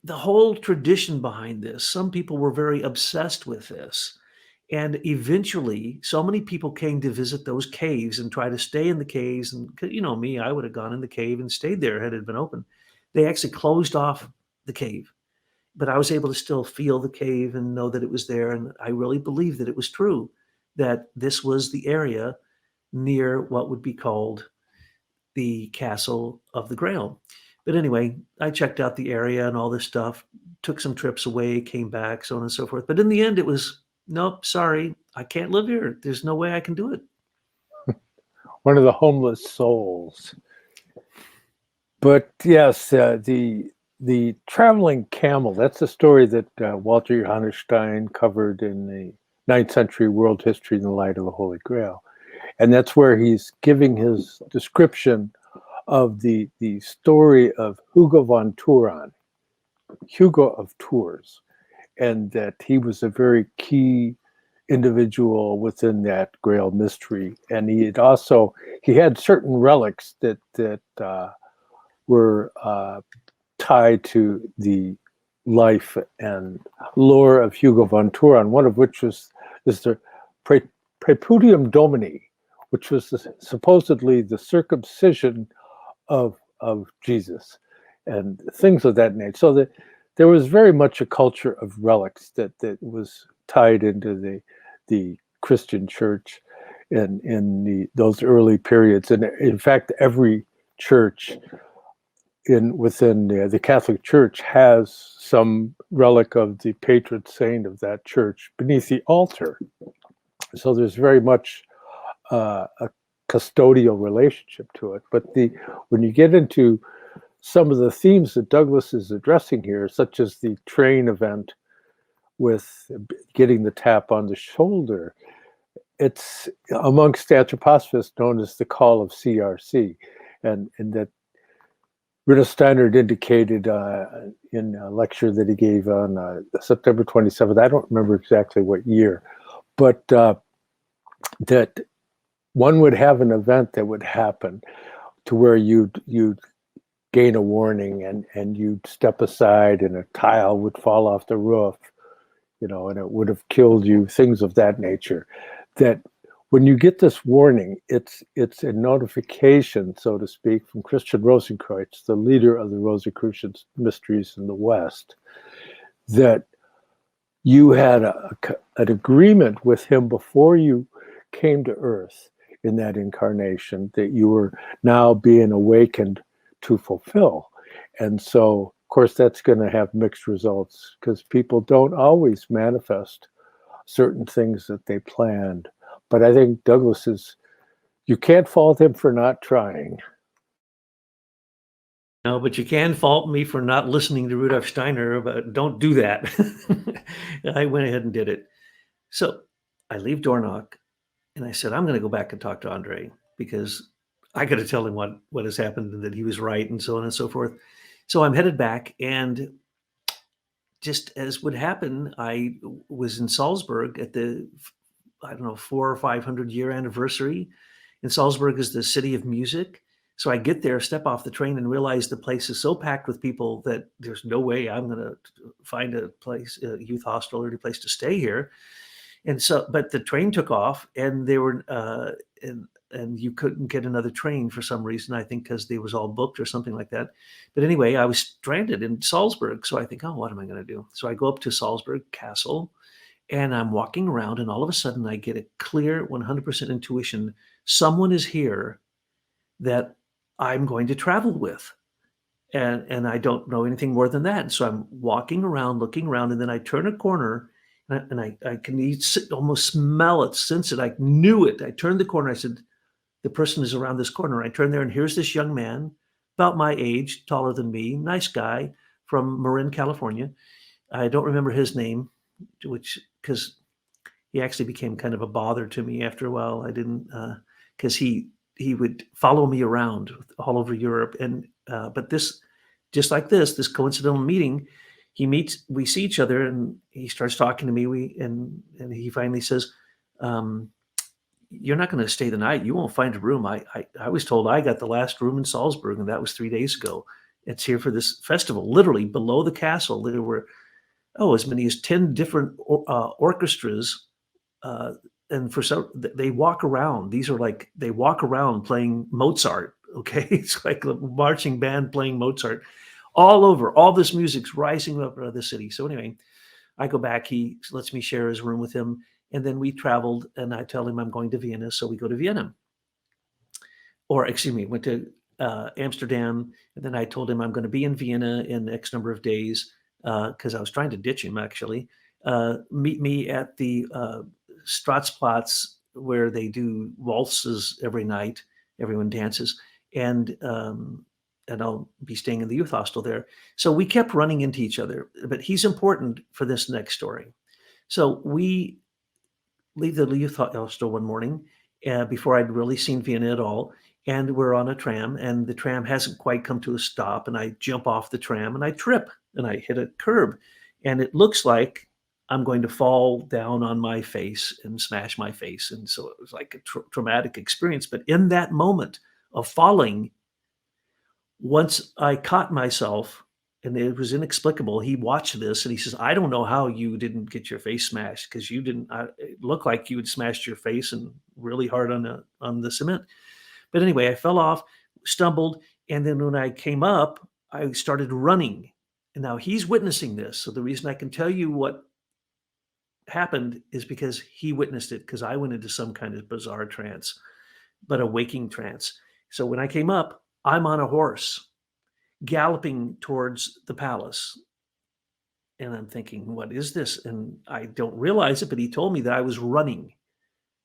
the whole tradition behind this, some people were very obsessed with this. And eventually, so many people came to visit those caves and try to stay in the caves. And me, I would have gone in the cave and stayed there had it been open. They actually closed off the cave, but I was able to still feel the cave and know that it was there. And I really believe that it was true, that this was the area near what would be called the Castle of the Grail. But anyway, I checked out the area and all this stuff, took some trips away, came back, so on and so forth. But in the end, it was, nope, sorry, I can't live here. There's no way I can do it. One of the homeless souls. But yes, the traveling camel, that's a story that Walter Johannes Stein covered in the 9th century World History in the Light of the Holy Grail. And that's where he's giving his description of the story of Hugo von Turan, Hugo of Tours, and that he was a very key individual within that Grail mystery, and he had certain relics that were tied to the life and lore of Hugo von Turan, one of which is the Prepudium Domini, which was supposedly the circumcision of Jesus and things of that nature. So that there was very much a culture of relics that was tied into the Christian church in those early periods. And in fact, every church within the Catholic Church has some relic of the patron saint of that church beneath the altar. So there's very much a custodial relationship to it. But when you get into some of the themes that Douglas is addressing here, such as the train event with getting the tap on the shoulder, it's amongst anthroposophists known as the call of CRC, and that Rudolf Steiner indicated in a lecture that he gave on September 27th. I don't remember exactly what year, but that one would have an event that would happen to where you'd gain a warning and you'd step aside and a tile would fall off the roof, and it would have killed you, things of that nature. That when you get this warning, it's a notification, so to speak, from Christian Rosenkreuz, the leader of the Rosicrucian mysteries in the West, that you had an agreement with him before you came to Earth in that incarnation that you were now being awakened to fulfill. And so, of course, that's going to have mixed results because people don't always manifest certain things that they planned. But I think you can't fault him for not trying. No, but you can fault me for not listening to Rudolf Steiner, but don't do that. I went ahead and did it. So I leave Dornoch and I said, I'm going to go back and talk to Andre because I got to tell him what has happened and that he was right and so on and so forth. So I'm headed back, and just as would happen, I was in Salzburg at the, 400 or 500 year anniversary. And Salzburg is the city of music. So I get there, step off the train, and realize the place is so packed with people that there's no way I'm going to find a place, a youth hostel or any place to stay here. And so, but the train took off, and they were, and you couldn't get another train for some reason. I think because they was all booked or something like that. But anyway, I was stranded in Salzburg. So I think, oh, what am I going to do? So I go up to Salzburg Castle, and I'm walking around, and all of a sudden I get a clear 100% intuition. Someone is here that I'm going to travel with. And I don't know anything more than that. And so I'm walking around, looking around, and then I turn a corner, and I can almost smell it, sense it. I knew it. I turned the corner. I said, the person is around this corner. I turned there, and here's this young man, about my age, taller than me, nice guy from Marin, California. I don't remember his name, because he actually became kind of a bother to me after a while. I didn't, because he would follow me around all over Europe. And but this, just like this coincidental meeting, we see each other, and he starts talking to me. And he finally says, you're not going to stay the night. You won't find a room. I was told I got the last room in Salzburg, and that was 3 days ago. It's here for this festival. Literally below the castle, there were, as many as 10 different orchestras. And they walk around. They walk around playing Mozart. Okay. It's like a marching band playing Mozart all over. All this music's rising up out of the city. So anyway, I go back. He lets me share his room with him. And then we traveled, and I tell him I'm going to Vienna. So we go to Vienna. Went to Amsterdam. And then I told him I'm going to be in Vienna in X number of days, because I was trying to ditch him, actually. Meet me at the Straatsplatz, where they do waltzes every night. Everyone dances. And I'll be staying in the youth hostel there. So we kept running into each other. But he's important for this next story. So we leave the youth hostel one morning before I'd really seen Vienna at all. And we're on a tram, and the tram hasn't quite come to a stop. And I jump off the tram, and I trip, and I hit a curb. And it looks like I'm going to fall down on my face and smash my face. And so it was like a traumatic experience. But in that moment of falling, once I caught myself, and it was inexplicable, he watched this and he says, I don't know how you didn't get your face smashed, because you didn't, it looked like you had smashed your face and really hard on the cement. But anyway, I fell off, stumbled, and then when I came up, I started running. And now he's witnessing this. So the reason I can tell you what happened is because he witnessed it, because I went into some kind of bizarre trance, but a waking trance. So when I came up, I'm on a horse galloping towards the palace. And I'm thinking, what is this? And I don't realize it, but he told me that I was running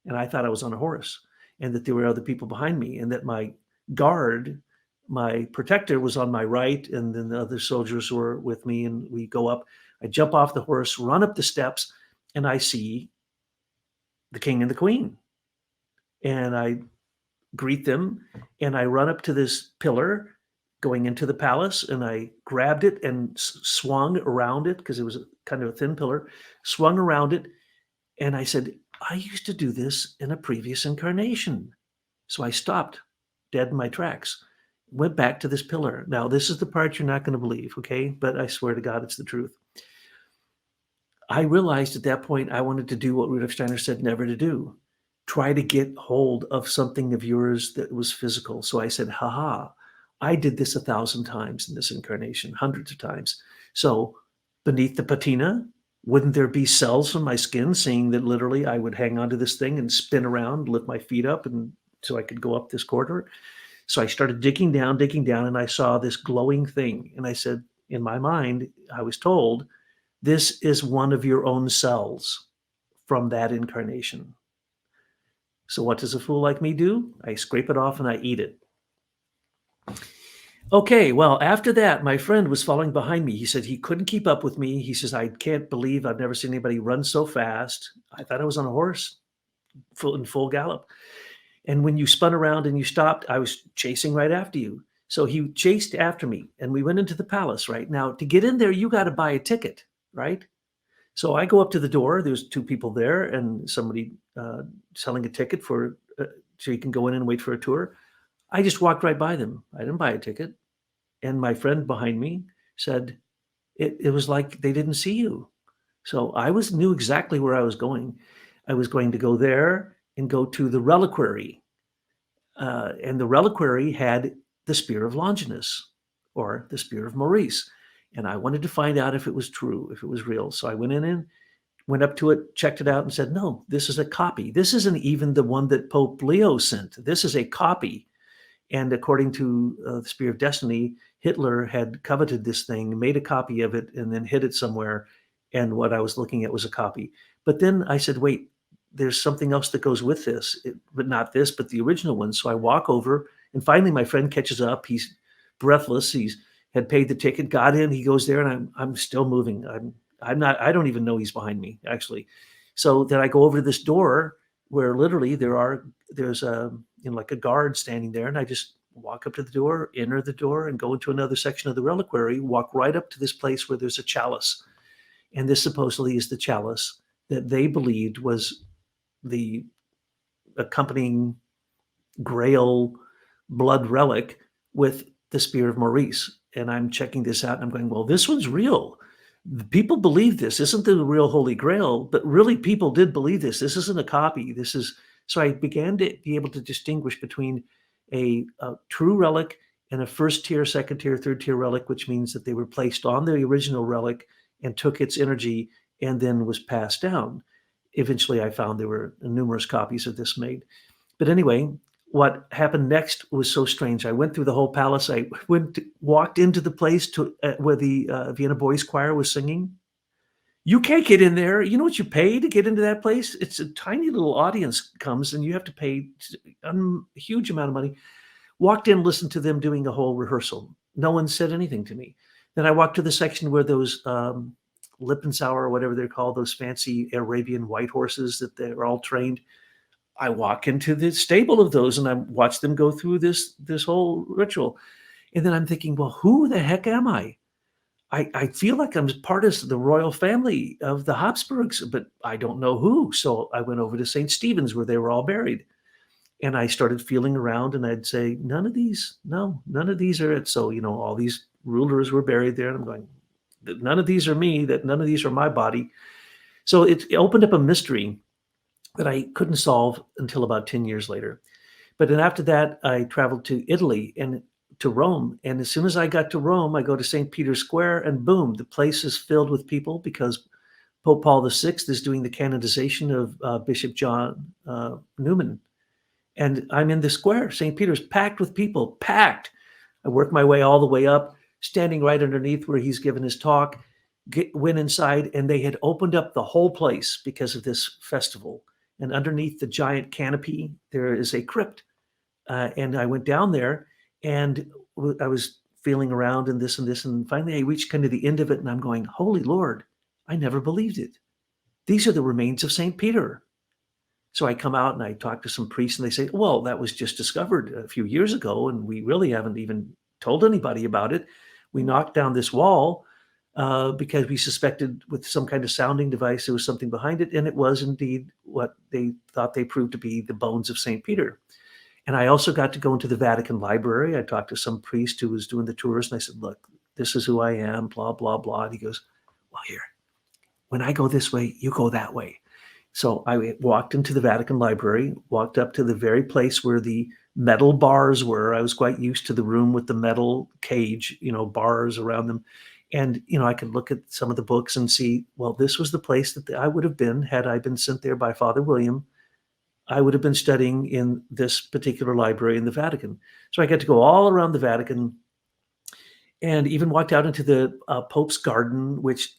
and I thought I was on a horse, and that there were other people behind me, and that my guard, my protector, was on my right, and then the other soldiers were with me, and we go up. I jump off the horse, run up the steps, and I see the king and the queen. And I greet them, and I run up to this pillar going into the palace, and I grabbed it and swung around it, because it was kind of a thin pillar, swung around it. And I said, I used to do this in a previous incarnation. So I stopped dead in my tracks, went back to this pillar. Now, this is the part you're not going to believe, okay? But I swear to God, it's the truth. I realized at that point I wanted to do what Rudolf Steiner said never to do. Try to get hold of something of yours that was physical. So I said, haha, I did this 1,000 times in this incarnation, hundreds of times. So beneath the patina, wouldn't there be cells on my skin, seeing that literally I would hang onto this thing and spin around, lift my feet up, and so I could go up this corridor? So I started digging down, and I saw this glowing thing. And I said, in my mind, I was told, this is one of your own cells from that incarnation. So what does a fool like me do? I scrape it off and I eat it. Okay, well, after that, my friend was following behind me. He said he couldn't keep up with me. He says, I can't believe I've never seen anybody run so fast. I thought I was on a horse, in full gallop. And when you spun around and you stopped, I was chasing right after you. So he chased after me, and we went into the palace. Right now, to get in there, you got to buy a ticket, right? So I go up to the door. There's two people there, and somebody selling a ticket for so you can go in and wait for a tour. I just walked right by them. I didn't buy a ticket. And my friend behind me said, it was like they didn't see you. So I knew exactly where I was going. I was going to go there and go to the reliquary. And the reliquary had the spear of Longinus, or the spear of Maurice. And I wanted to find out if it was true, if it was real. So I went in and went up to it, checked it out, and said, no, this is a copy. This isn't even the one that Pope Leo sent. This is a copy. And according to the Spear of Destiny, Hitler had coveted this thing, made a copy of it, and then hid it somewhere. And what I was looking at was a copy. But then I said, wait, there's something else that goes with this, but not this, but the original one. So I walk over, and finally my friend catches up. He's breathless. He's had paid the ticket, got in. He goes there, and I'm still moving. I'm not. I don't even know he's behind me, actually. So then I go over to this door where literally there's a like a guard standing there, and I just walk up to the door, enter the door, and go into another section of the reliquary. Walk right up to this place where there's a chalice, and this supposedly is the chalice that they believed was the accompanying Grail blood relic with the spear of Maurice. And I'm checking this out, and I'm going, well, this one's real. People believe this. This isn't the real Holy Grail, but really people did believe this. This isn't a copy. This is. So I began to be able to distinguish between a true relic and a first tier, second tier, third tier relic, which means that they were placed on the original relic and took its energy and then was passed down. Eventually, I found there were numerous copies of this made. But anyway, what happened next was so strange. I went through the whole palace. I walked into the place where the Vienna Boys Choir was singing. You can't get in there. You know what you pay to get into that place? It's a tiny little audience comes, and you have to pay a huge amount of money. Walked in, listened to them doing a whole rehearsal. No one said anything to me. Then I walked to the section where those Lippensauer, or whatever they're called, those fancy Arabian white horses that they're all trained. I walk into the stable of those, and I watch them go through this whole ritual. And then I'm thinking, well, who the heck am I? I feel like I'm part of the royal family of the Habsburgs, but I don't know who. So I went over to St. Stephen's where they were all buried. And I started feeling around and I'd say, none of these are it. So, all these rulers were buried there. And I'm going, none of these are me, that none of these are my body. So it opened up a mystery that I couldn't solve until about 10 years later. But then after that, I traveled to Italy and to Rome. And as soon as I got to Rome, I go to St. Peter's Square and boom, the place is filled with people because Pope Paul VI is doing the canonization of Bishop John Newman. And I'm in the square, St. Peter's, packed with people, packed. I worked my way all the way up, standing right underneath where he's given his talk, went inside, and they had opened up the whole place because of this festival. And underneath the giant canopy, there is a crypt. And I went down there, and I was feeling around and this, and finally I reached kind of the end of it, and I'm going, holy Lord, I never believed it. These are the remains of St. Peter. So I come out and I talk to some priests and they say, well, that was just discovered a few years ago and we really haven't even told anybody about it. We knocked down this wall because we suspected with some kind of sounding device there was something behind it. And it was indeed what they thought they proved to be the bones of St. Peter. And I also got to go into the Vatican Library. I talked to some priest who was doing the tours and I said, look, this is who I am, blah, blah, blah. And he goes, well, here, when I go this way, you go that way. So I walked into the Vatican Library, walked up to the very place where the metal bars were. I was quite used to the room with the metal cage, bars around them. And, I could look at some of the books and see, well, this was the place that I would have been had I been sent there by Father William. I would have been studying in this particular library in the Vatican. So I got to go all around the Vatican and even walked out into the Pope's garden, which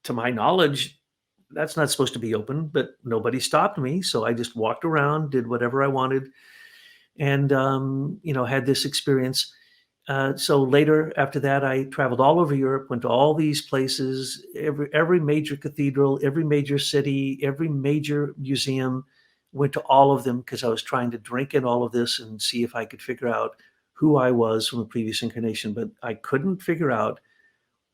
to my knowledge, that's not supposed to be open, but nobody stopped me. So I just walked around, did whatever I wanted, and, had this experience. So later after that, I traveled all over Europe, went to all these places, every major cathedral, every major city, every major museum, went to all of them because I was trying to drink in all of this and see if I could figure out who I was from a previous incarnation. But I couldn't figure out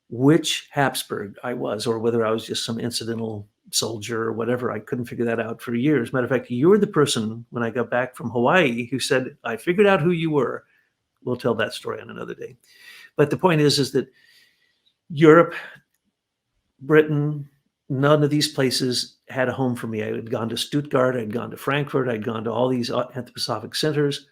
which Habsburg I was, or whether I was just some incidental soldier or whatever. I couldn't figure that out for years. Matter of fact, you were the person when I got back from Hawaii who said, I figured out who you were. We'll tell that story on another day. But the point is that Europe, Britain, none of these places had a home for me. I had gone to Stuttgart, I'd gone to Frankfurt, I'd gone to all these anthroposophic centers.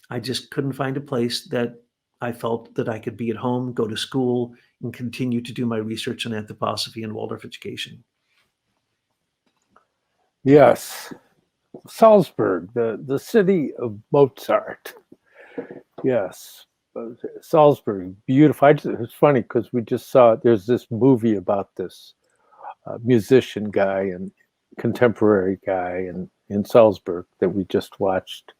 I just couldn't find a place that I felt that I could be at home, go to school, and continue to do my research on anthroposophy and Waldorf education. Yes. Salzburg, the city of Mozart. Yes. Salzburg, beautiful. It's funny because we just saw, there's this movie about this musician guy and contemporary guy in Salzburg that we just watched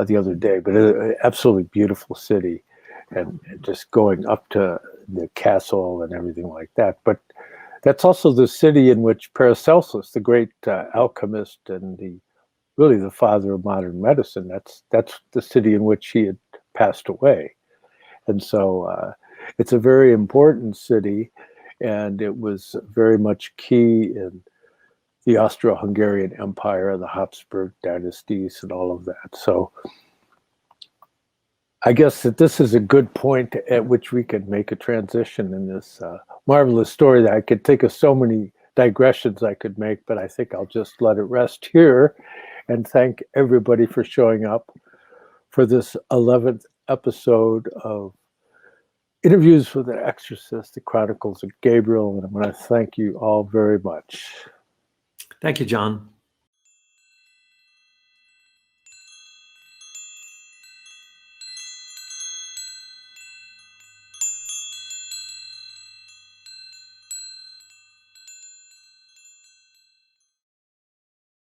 the other day, but an absolutely beautiful city, and just going up to the castle and everything like that. But that's also the city in which Paracelsus, the great alchemist and really the father of modern medicine, that's the city in which he had passed away. And so it's a very important city, and it was very much key in the Austro-Hungarian Empire, the Habsburg dynasties, and all of that. So I guess that this is a good point at which we can make a transition in this marvelous story that I could think of so many digressions I could make, but I think I'll just let it rest here and thank everybody for showing up for this 11th episode of Interviews with an Exorcist, the Chronicles of Gabriel, and I'm going to thank you all very much. Thank you, John.